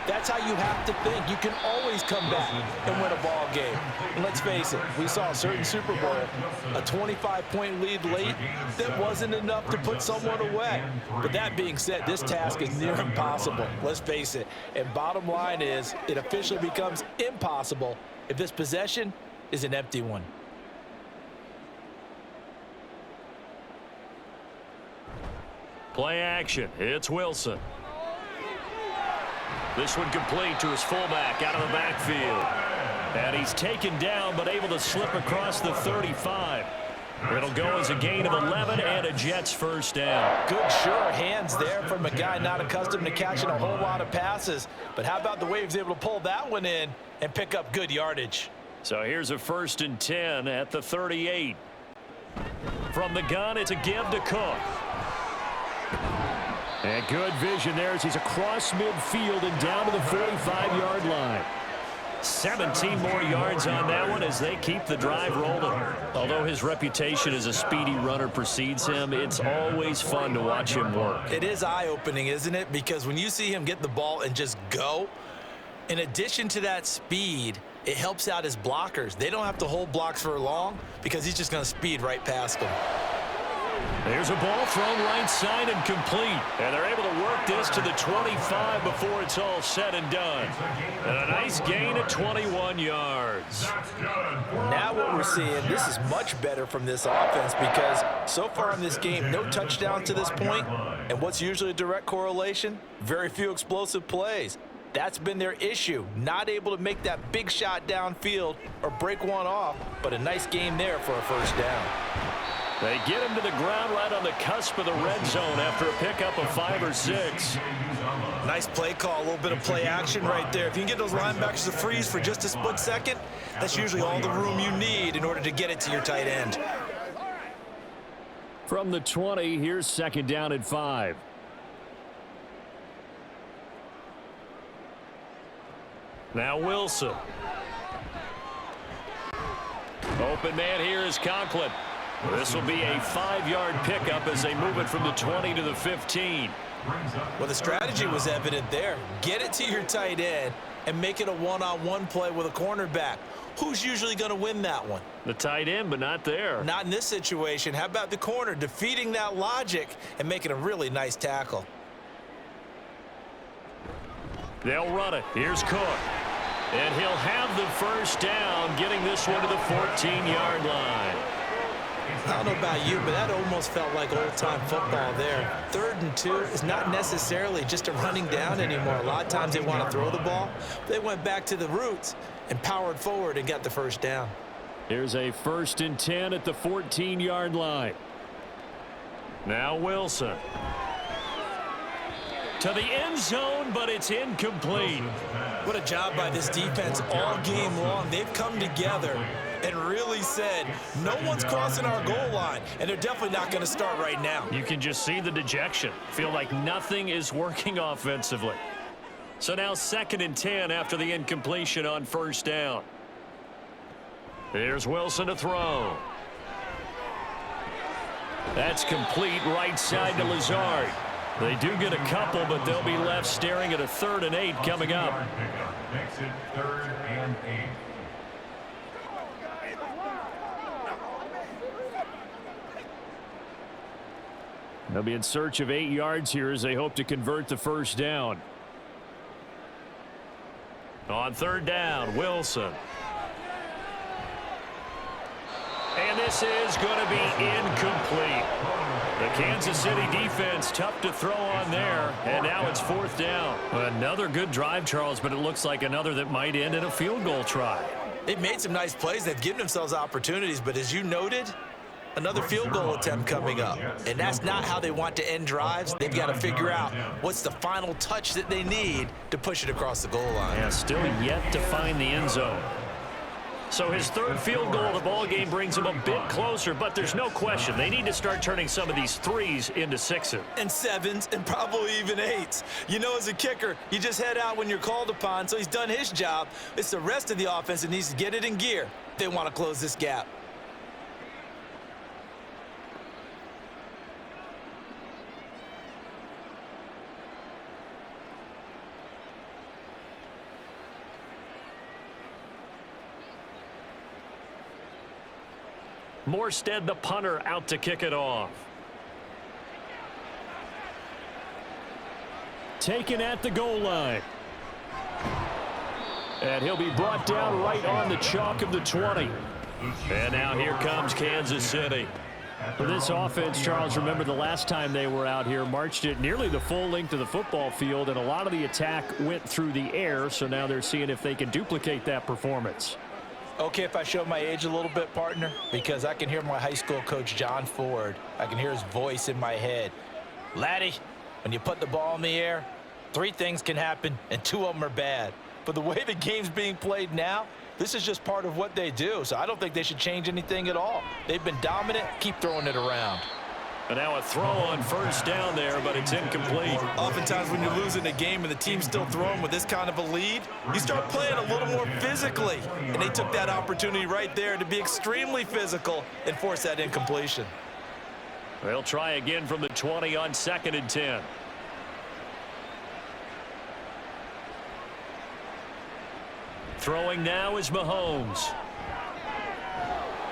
that's how you have to think. You can always come back and win a ball game. And let's face it, we saw a certain Super Bowl, a 25-point lead late that wasn't enough to put someone away. But that being said, this task is near impossible. Let's face it. And bottom line is, it officially becomes impossible if this possession is an empty one. Play action. It's Wilson. This one complete to his fullback out of the backfield. And he's taken down but able to slip across the 35. It'll go as a gain of 11 and a Jets first down. Good sure hands there from a guy not accustomed to catching a whole lot of passes. But how about the way he was able to pull that one in and pick up good yardage? So here's a 1st and 10 at the 38. From the gun, it's a give to Cook. And good vision there as he's across midfield and down to the 45-yard line. 17 more yards on that one as they keep the drive rolling. Although his reputation as a speedy runner precedes him, it's always fun to watch him work. It is eye-opening, isn't it? Because when you see him get the ball and just go, in addition to that speed, it helps out his blockers. They don't have to hold blocks for long because he's just going to speed right past them. There's a ball thrown right side and complete. And they're able to work this to the 25 before it's all said and done. And a nice gain of 21 yards. Now what we're seeing, this is much better from this offense because so far in this game, no touchdowns to this point. And what's usually a direct correlation? Very few explosive plays. That's been their issue, not able to make that big shot downfield or break one off, but a nice game there for a first down. They get him to the ground right on the cusp of the red zone after a pickup of 5 or 6. Nice play call, a little bit of play action right there. If you can get those linebackers to freeze for just a split second, that's usually all the room you need in order to get it to your tight end. From the 20, here's second down at 5. Now Wilson. Open man here is Conklin. This will be a 5-yard pickup as they move it from the 20 to the 15. Well, the strategy was evident there. Get it to your tight end and make it a one-on-one play with a cornerback. Who's usually going to win that one? The tight end, but not there. Not in this situation. How about the corner defeating that logic and making a really nice tackle? They'll run it. Here's Cook. And he'll have the first down, getting this one to the 14-yard line. I don't know about you, but that almost felt like old-time football there. 3rd and 2 is not necessarily just a running down anymore. A lot of times they want to throw the ball. They went back to the roots and powered forward and got the first down. Here's a 1st and 10 at the 14-yard line. Now Wilson. To the end zone, but it's incomplete. What a job by this defense all game long. They've come together and really said, no one's crossing our goal line, and they're definitely not going to start right now. You can just see the dejection. Feel like nothing is working offensively. So now 2nd and 10 after the incompletion on 1st down. Here's Wilson to throw. That's complete right side to Lazard. They do get a couple, but they'll be left staring at a 3rd and 8 coming up. Makes it 3rd and 8. They'll be in search of 8 yards here as they hope to convert the first down. On 3rd down, Wilson. And this is going to be incomplete. The Kansas City defense tough to throw on there, and now it's 4th down. Another good drive, Charles, but it looks like another that might end in a field goal try. They've made some nice plays. They've given themselves opportunities, but as you noted, another field goal attempt coming up. And that's not how they want to end drives. They've got to figure out what's the final touch that they need to push it across the goal line. Yeah, still yet to find the end zone. So his 3rd field goal of the ball game brings him a bit closer, but there's no question they need to start turning some of these 3s into 6s. And 7s and probably even 8s. You know, as a kicker, you just head out when you're called upon, so he's done his job. It's the rest of the offense that needs to get it in gear. They want to close this gap. Morstead, the punter, out to kick it off. Taken at the goal line. And he'll be brought down right on the chalk of the 20. And now here comes Kansas City. For this offense, Charles, remember the last time they were out here, marched it nearly the full length of the football field, and a lot of the attack went through the air, so now they're seeing if they can duplicate that performance. Okay, if I show my age a little bit, partner, because I can hear my high school coach, John Ford. I can hear his voice in my head. Laddie, when you put the ball in the air, 3 things can happen, and 2 of them are bad. But the way the game's being played now, this is just part of what they do, so I don't think they should change anything at all. They've been dominant. Keep throwing it around. And now a throw on first down there, but it's incomplete. Oftentimes when you're losing a game and the team's still throwing with this kind of a lead, you start playing a little more physically. And they took that opportunity right there to be extremely physical and force that incompletion. They'll try again from the 20 on 2nd and 10. Throwing now is Mahomes.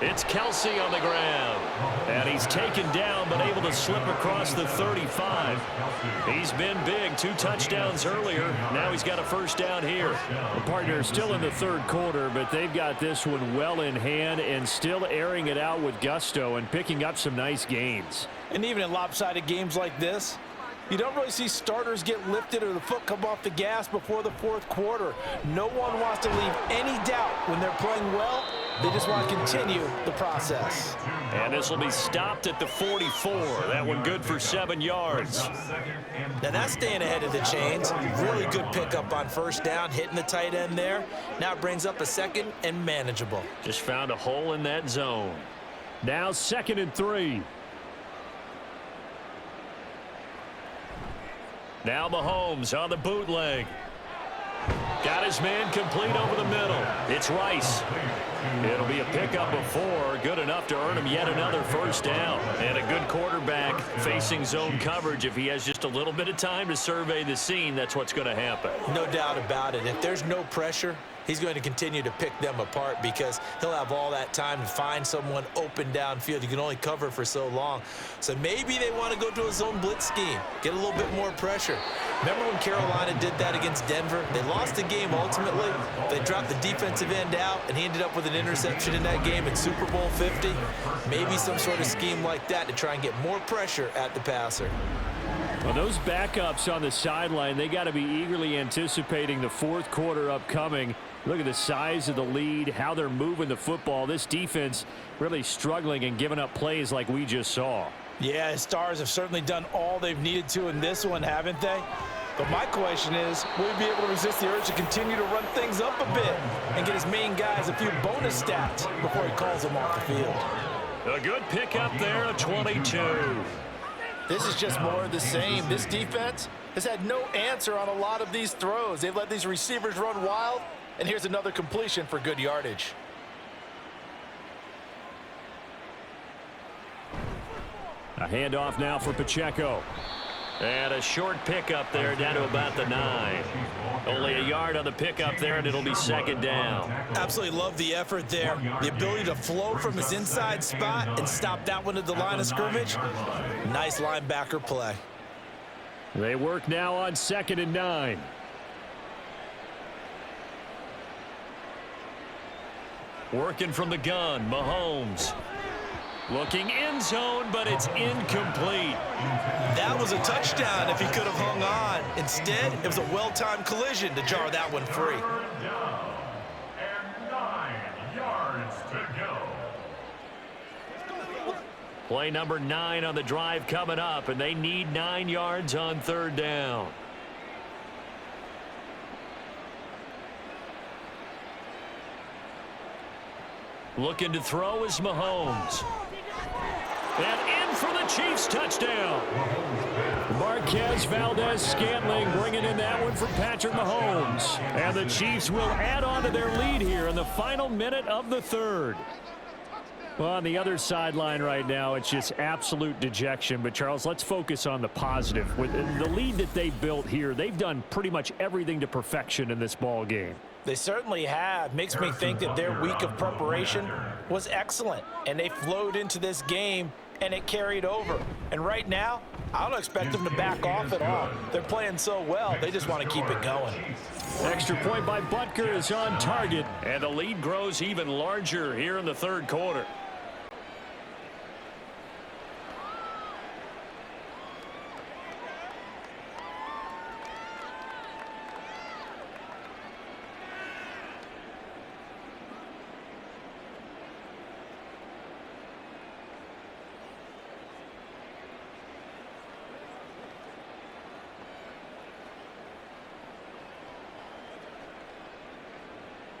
It's Kelsey on the ground. And he's taken down, but able to slip across the 35. He's been big. 2 touchdowns earlier. Now he's got a first down here. The partner still in the third quarter, but they've got this one well in hand and still airing it out with gusto and picking up some nice gains. And even in lopsided games like this, you don't really see starters get lifted or the foot come off the gas before the fourth quarter. No one wants to leave any doubt when they're playing well. They just want to continue the process. And this will be stopped at the 44. That one good for 7 yards. Now that's staying ahead of the chains. Really good pickup on first down, hitting the tight end there. Now it brings up a second and manageable. Just found a hole in that zone. Now 2nd and 3. Now Mahomes on the bootleg. Got his man complete over the middle. It's Rice. It'll be a pickup of 4. Good enough to earn him yet another first down. And a good quarterback facing zone coverage. If he has just a little bit of time to survey the scene, that's what's going to happen. No doubt about it. If there's no pressure, he's going to continue to pick them apart because he'll have all that time to find someone open downfield. You can only cover for so long. So maybe they want to go to a zone blitz scheme, get a little bit more pressure. Remember when Carolina did that against Denver? They lost the game ultimately. They dropped the defensive end out, and he ended up with an interception in that game in Super Bowl 50. Maybe some sort of scheme like that to try and get more pressure at the passer. Well, those backups on the sideline, they got to be eagerly anticipating the fourth quarter upcoming. Look at the size of the lead, how they're moving the football. This defense really struggling and giving up plays like we just saw. Yeah, his Stars have certainly done all they've needed to in this one, haven't they? But my question is, will he be able to resist the urge to continue to run things up a bit and get his main guys a few bonus stats before he calls them off the field? A good pickup there at 22. This is just more of the same. This defense has had no answer on a lot of these throws. They've let these receivers run wild, and here's another completion for good yardage. A handoff now for Pacheco. And a short pickup there down to about the 9. Only a yard on the pickup there, and it'll be 2nd down. Absolutely love the effort there. The ability to flow from his inside spot and stop that one at the line of scrimmage. Nice linebacker play. They work now on 2nd and 9. Working from the gun, Mahomes. Looking end zone, but it's incomplete. That was a touchdown if he could have hung on. Instead, it was a well-timed collision to jar that one free. Down and 9 yards to go. Play number 9 on the drive coming up, and they need 9 yards on 3rd down. Looking to throw is Mahomes. And in for the Chiefs touchdown. Marquez Valdez-Scantling bringing in that one from Patrick Mahomes. And the Chiefs will add on to their lead here in the final minute of the 3rd. Well, on the other sideline right now, it's just absolute dejection. But, Charles, let's focus on the positive. With the lead that they built here, they've done pretty much everything to perfection in this ball game. They certainly have. Makes me think that their week of preparation was excellent. And they flowed into this game, and it carried over. And right now, I don't expect them to back off at all. They're playing so well, they just want to keep it going. Extra point by Butker is on target. And the lead grows even larger here in the 3rd quarter.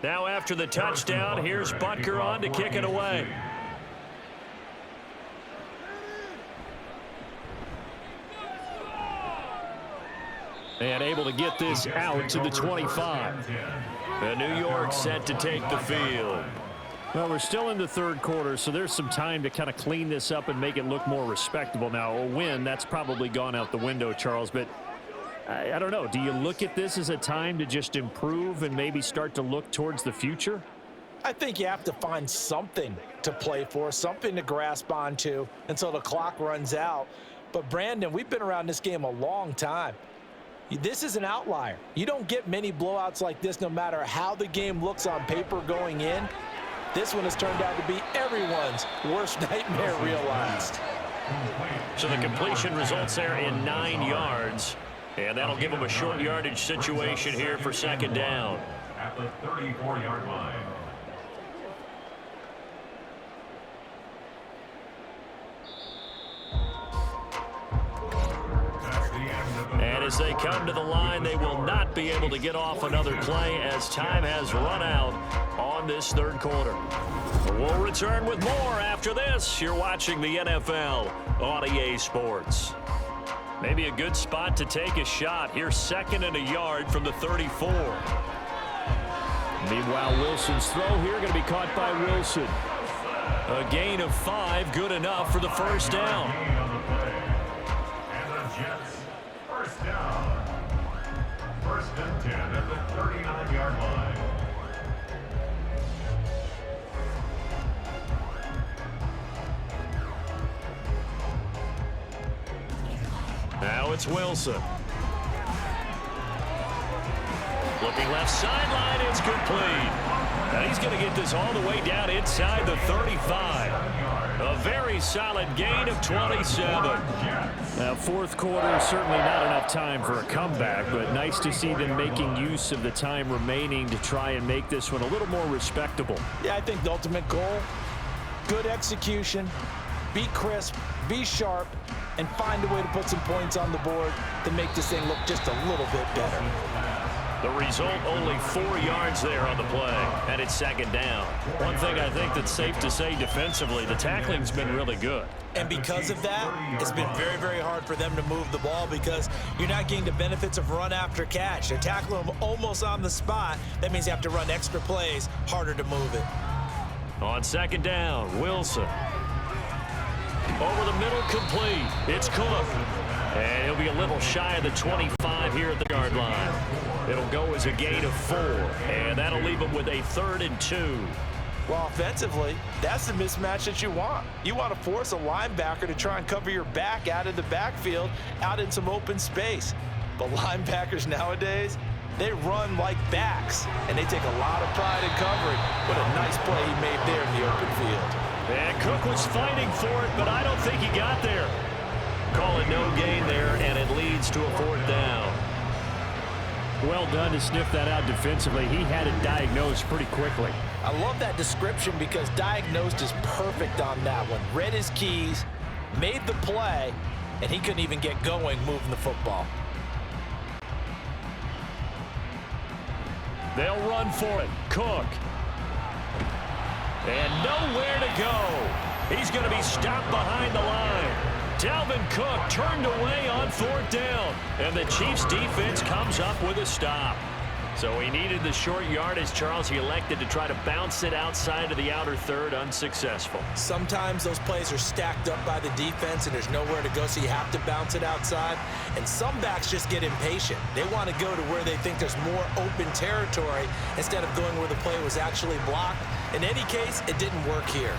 Now after the touchdown, here's Butker on to kick it away. And able to get this out to the 25. And New York set to take the field. Well, we're still in the third quarter, so there's some time to kind of clean this up and make it look more respectable. Now, a win, that's probably gone out the window, Charles, but I don't know. Do you look at this as a time to just improve and maybe start to look towards the future? I think you have to find something to play for, something to grasp onto until the clock runs out. But, Brandon, we've been around this game a long time. This is an outlier. You don't get many blowouts like this no matter how the game looks on paper going in. This one has turned out to be everyone's worst nightmare realized. So the completion results there in 9 yards. And that'll give them a short yardage situation here for second down. At the 34-yard line. And as they come to the line, they will not be able to get off another play as time has run out on this third quarter. We'll return with more after this. You're watching the NFL on EA Sports. Maybe a good spot to take a shot. Here's 2nd and a yard from the 34. Meanwhile, Wilson's throw here going to be caught by Wilson. A gain of 5, good enough for the first down. And the Jets, first down. 1st and 10 at the 39-yard line. Now it's Wilson. Looking left sideline, it's complete. And he's going to get this all the way down inside the 35. A very solid gain of 27. Now, fourth quarter, certainly not enough time for a comeback, but nice to see them making use of the time remaining to try and make this one a little more respectable. Yeah, I think the ultimate goal, good execution, be crisp, be sharp, and find a way to put some points on the board to make this thing look just a little bit better. The result, only 4 yards there on the play, and it's second down. One thing I think that's safe to say defensively, the tackling's been really good. And because of that, it's been very, very hard for them to move the ball because you're not getting the benefits of run after catch. They're tackling them almost on the spot. That means you have to run extra plays, harder to move it. On second down, Wilson. Over the middle, complete. It's Cook. And he'll be a little shy of the 25 here at the yard line. It'll go as a gain of 4. And that'll leave him with a 3rd and 2. Well, offensively, that's the mismatch that you want. You want to force a linebacker to try and cover your back out of the backfield, out in some open space. But linebackers nowadays, they run like backs, and they take a lot of pride in covering. What a nice play he made there in the open field. And Cook was fighting for it, but I don't think he got there. Call it no gain there, and it leads to a 4th down. Well done to sniff that out defensively. He had it diagnosed pretty quickly. I love that description because diagnosed is perfect on that one. Read his keys, made the play, and he couldn't even get going moving the football. They'll run for it. Cook. And nowhere to go. He's going to be stopped behind the line. Dalvin Cook turned away on 4th down. And the Chiefs defense comes up with a stop. So he needed the short yardage, Charles. He elected to try to bounce it outside of the outer third, unsuccessful. Sometimes those plays are stacked up by the defense and there's nowhere to go, so you have to bounce it outside. And some backs just get impatient. They want to go to where they think there's more open territory instead of going where the play was actually blocked. In any case, it didn't work here.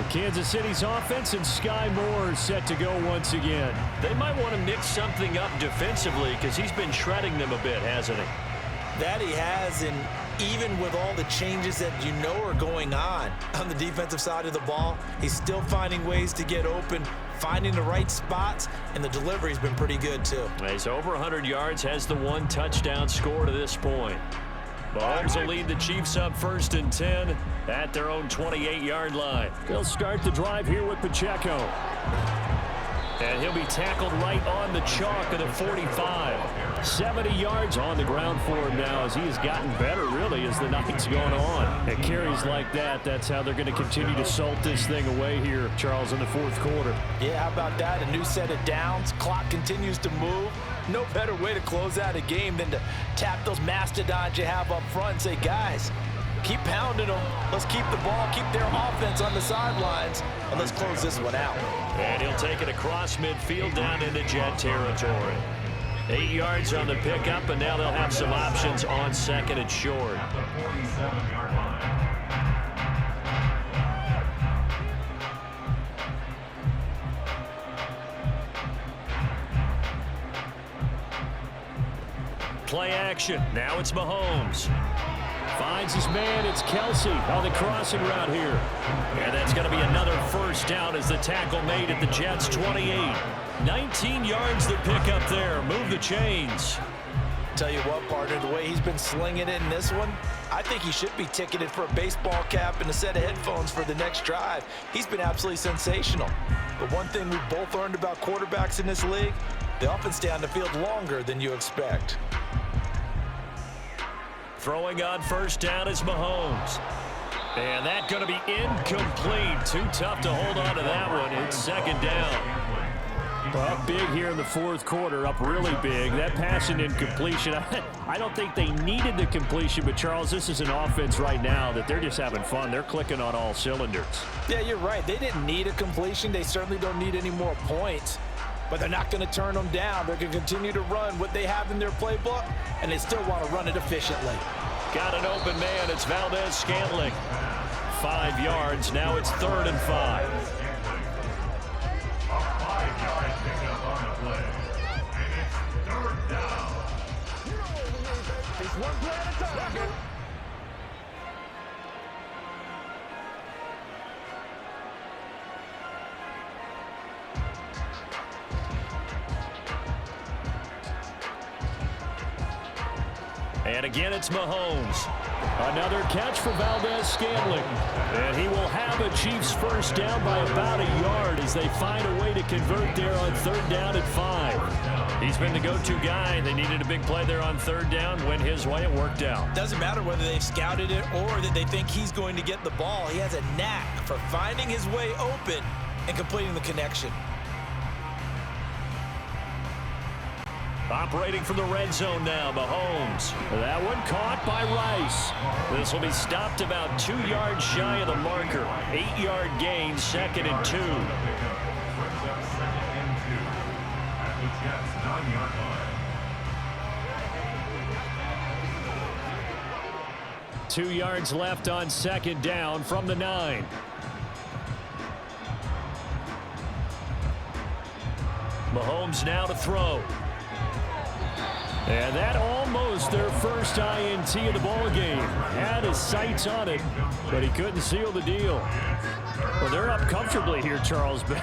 Kansas City's offense and Sky Moore is set to go once again. They might want to mix something up defensively because he's been shredding them a bit, hasn't he? That he has, and even with all the changes that you know are going on the defensive side of the ball, he's still finding ways to get open, finding the right spots, and the delivery's been pretty good too. He's over 100 yards, has the 1 touchdown score to this point. Mahomes will lead the Chiefs up 1st and 10 at their own 28-yard line. They'll start the drive here with Pacheco. And he'll be tackled right on the chalk of the 45. 70 yards on the ground for him now as he has gotten better, really, as the night's going on. And carries like that, that's how they're going to continue to salt this thing away here, Charles, in the fourth quarter. Yeah, how about that? A new set of downs. Clock continues to move. No better way to close out a game than to tap those mastodons you have up front and say, guys, keep pounding them. Let's keep the ball, keep their offense on the sidelines, and let's close this one out. And he'll take it across midfield down into Jet territory. 8 yards on the pickup, and now they'll have some options on second and short. At the 47-yard line. Play action. Now it's Mahomes. Finds his man. It's Kelsey on the crossing route here. And that's going to be another first down as the tackle made at the Jets' 28. 19 yards to pick up there. Move the chains. Tell you what, partner, the way he's been slinging it in this one, I think he should be ticketed for a baseball cap and a set of headphones for the next drive. He's been absolutely sensational. But one thing we've both learned about quarterbacks in this league, they often stay on the field longer than you expect. Throwing on first down is Mahomes. And that's going to be incomplete. Too tough to hold on to that one. It's second down. Up big here in the fourth quarter, up really big. That passing incompletion, I don't think they needed the completion, but Charles, this is an offense right now that they're just having fun. They're clicking on all cylinders. Yeah, you're right. They didn't need a completion. They certainly don't need any more points, but they're not going to turn them down. They're going to continue to run what they have in their playbook, and they still want to run it efficiently. Got an open man. It's Valdez-Scantling. 5 yards. Now it's 3rd and 5. One play at a time. And again, it's Mahomes. Another catch for Valdez-Scantling. And he will have a Chiefs first down by about a yard as they find a way to convert there on 3rd down at 5. He's been the go-to guy. They needed a big play there on 3rd down. Went his way. It worked out. Doesn't matter whether they've scouted it or that they think he's going to get the ball. He has a knack for finding his way open and completing the connection. Operating from the red zone now, Mahomes. That one caught by Rice. This will be stopped about 2 yards shy of the marker. 8-yard gain, 2nd and 2. 2 yards left on 2nd down from the 9. Mahomes now to throw. And that almost their first INT of the ball game. Had his sights on it, but he couldn't seal the deal. Well, they're up comfortably here, Charles, but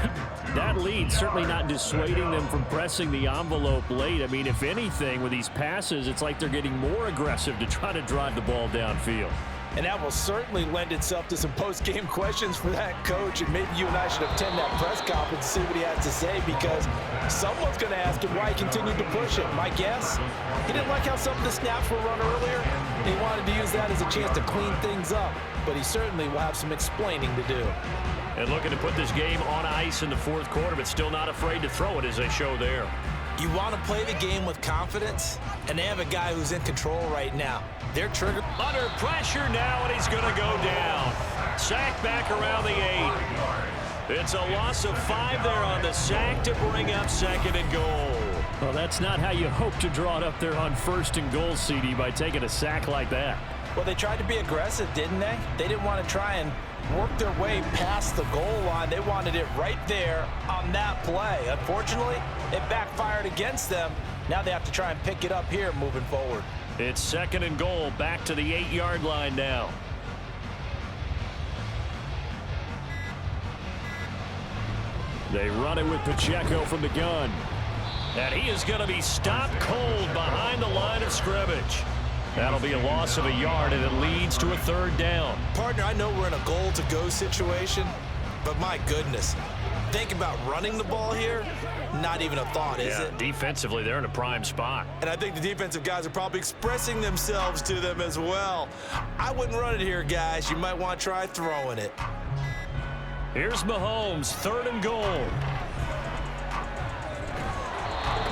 that lead certainly not dissuading them from pressing the envelope late. I mean, if anything, with these passes, it's like they're getting more aggressive to try to drive the ball downfield. And that will certainly lend itself to some post-game questions for that coach. And maybe you and I should attend that press conference and see what he has to say, because someone's going to ask him why he continued to push it. My guess, he didn't like how some of the snaps were run earlier, and he wanted to use that as a chance to clean things up. But he certainly will have some explaining to do. And looking to put this game on ice in the fourth quarter, but still not afraid to throw it as they show there. You want to play the game with confidence, and they have a guy who's in control right now. They're triggered. Under pressure now, and he's going to go down. Sack back around the 8. It's a loss of 5 there on the sack to bring up 2nd and goal. Well, that's not how you hope to draw it up there on 1st and goal, CD, by taking a sack like that. Well, they tried to be aggressive, didn't they? They didn't want to try and work their way past the goal line. They wanted it right there on that play. Unfortunately, it backfired against them. Now they have to try and pick it up here moving forward. It's 2nd and goal, back to the 8-yard line now. They run it with Pacheco from the gun. And he is going to be stopped cold behind the line of scrimmage. That'll be a loss of a yard, and it leads to a 3rd down. Partner, I know we're in a goal-to-go situation, but my goodness, think about running the ball here, not even a thought, is it? Defensively, they're in a prime spot. And I think the defensive guys are probably expressing themselves to them as well. I wouldn't run it here, guys. You might want to try throwing it. Here's Mahomes, 3rd and goal.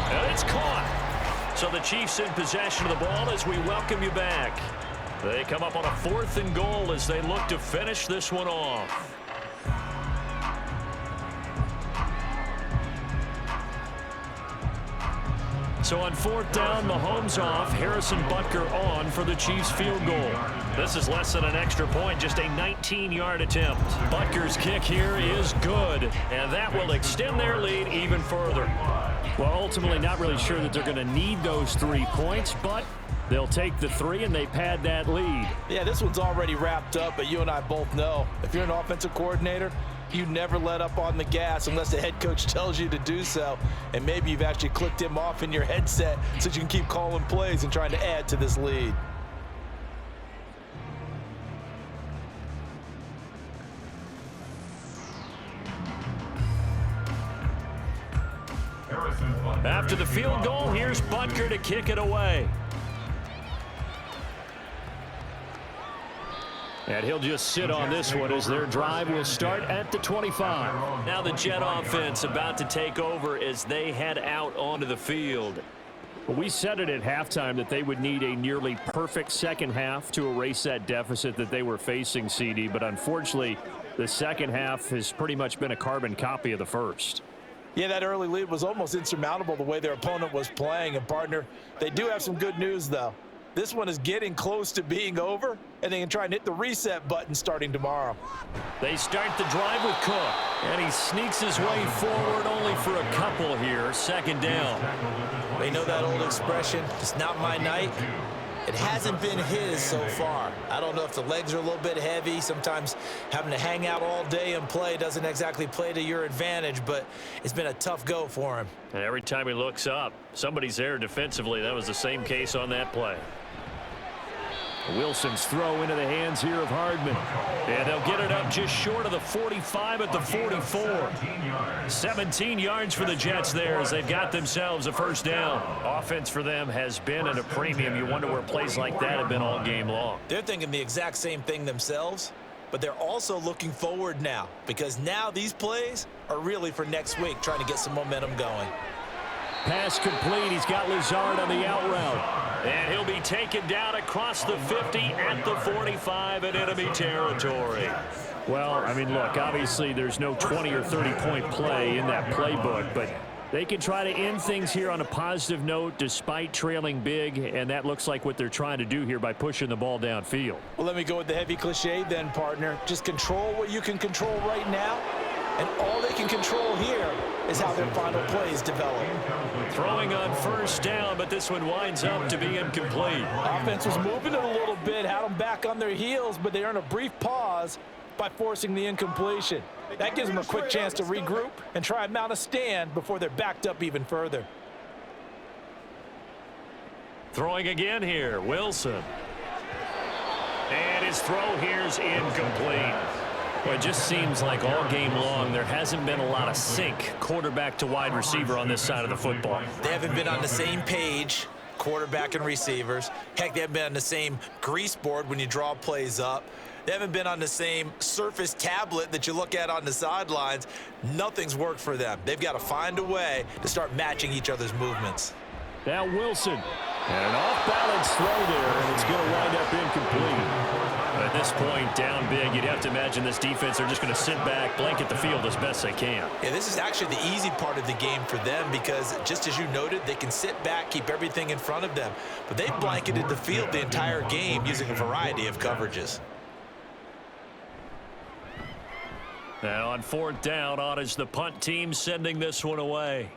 And it's caught. So the Chiefs in possession of the ball as we welcome you back. They come up on a 4th and goal as they look to finish this one off. So on 4th down, Mahomes off, Harrison Butker on for the Chiefs field goal. This is less than an extra point, just a 19-yard attempt. Butker's kick here is good, and that will extend their lead even further. Well, ultimately not really sure that they're going to need those 3 points, but they'll take the 3 and they pad that lead. Yeah, this one's already wrapped up, but you and I both know if you're an offensive coordinator, you never let up on the gas unless the head coach tells you to do so. And maybe you've actually clicked him off in your headset so you can keep calling plays and trying to add to this lead. After the field goal, here's Butker to kick it away. And he'll just sit on this one as their drive will start at the 25. Now the Jet offense about to take over as they head out onto the field. Well, we said it at halftime that they would need a nearly perfect second half to erase that deficit that they were facing, CD. But unfortunately, the second half has pretty much been a carbon copy of the first. Yeah, that early lead was almost insurmountable the way their opponent was playing. And, partner, they do have some good news, though. This one is getting close to being over, and they can try and hit the reset button starting tomorrow. They start the drive with Cook, and he sneaks his way forward only for a couple here. 2nd down. They know that old expression, it's not my night. It hasn't been his so far. I don't know if the legs are a little bit heavy. Sometimes having to hang out all day and play doesn't exactly play to your advantage, but it's been a tough go for him. And every time he looks up, somebody's there defensively. That was the same case on that play. Wilson's throw into the hands here of Hardman. And they'll get it up just short of the 45 at the 44. 17 yards for the Jets there as they've got themselves a 1st down. Offense for them has been at a premium. You wonder where plays like that have been all game long. They're thinking the exact same thing themselves, but they're also looking forward now because now these plays are really for next week, trying to get some momentum going. Pass complete. He's got Lazard on the out route. And he'll be taken down across the 50 at the 45 in enemy territory. Well, I mean, look, obviously there's no 20 or 30-point play in that playbook, but they can try to end things here on a positive note despite trailing big, and that looks like what they're trying to do here by pushing the ball downfield. Well, let me go with the heavy cliche then, partner. Just control what you can control right now, and all they can control here is how their final plays develop. Throwing on 1st down, but this one winds up to be incomplete. Offense was moving it a little bit, had them back on their heels, but they earn a brief pause by forcing the incompletion. That gives them a quick chance to regroup and try and mount a stand before they're backed up even further. Throwing again here, Wilson. And his throw here's incomplete. Well, it just seems like all game long there hasn't been a lot of sync quarterback to wide receiver on this side of the football. They haven't been on the same page, quarterback and receivers. Heck, they haven't been on the same grease board when you draw plays up. They haven't been on the same Surface tablet that you look at on the sidelines. Nothing's worked for them. They've got to find a way to start matching each other's movements. Now Wilson. And an off-balance throw there, and it's going to wind up incomplete. At this point, down big, you'd have to imagine this defense are just going to sit back, blanket the field as best they can. Yeah, this is actually the easy part of the game for them because, just as you noted, they can sit back, keep everything in front of them. But they've blanketed the field the entire game using a variety of coverages. Now on 4th down, on is the punt team sending this one away.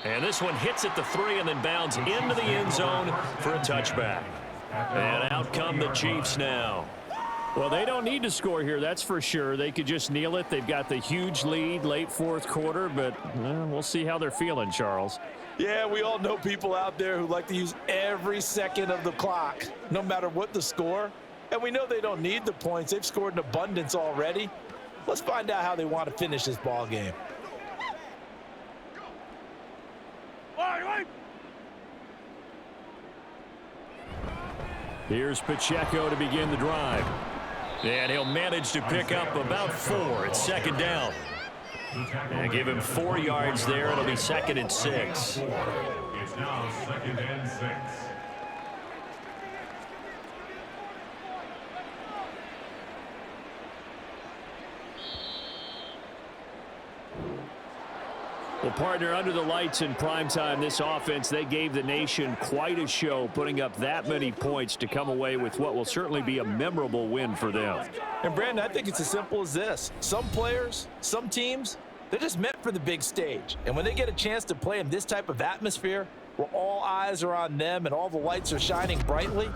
And this one hits at the 3 and then bounds into the end zone for a touchback. And out come the Chiefs now. Well, they don't need to score here, that's for sure. They could just kneel it. They've got the huge lead late 4th quarter, but we'll see how they're feeling, Charles. Yeah, we all know people out there who like to use every second of the clock, no matter what the score. And we know they don't need the points. They've scored in abundance already. Let's find out how they want to finish this ball game. Here's Pacheco to begin the drive. And he'll manage to pick up about 4. It's second down. And give him 4 yards there. It'll be 2nd and 6. It's now 2nd and 6. Well, partner, under the lights in primetime, this offense, they gave the nation quite a show, putting up that many points to come away with what will certainly be a memorable win for them. And, Brandon, I think it's as simple as this. Some players, some teams, they're just meant for the big stage. And when they get a chance to play in this type of atmosphere, where all eyes are on them and all the lights are shining brightly,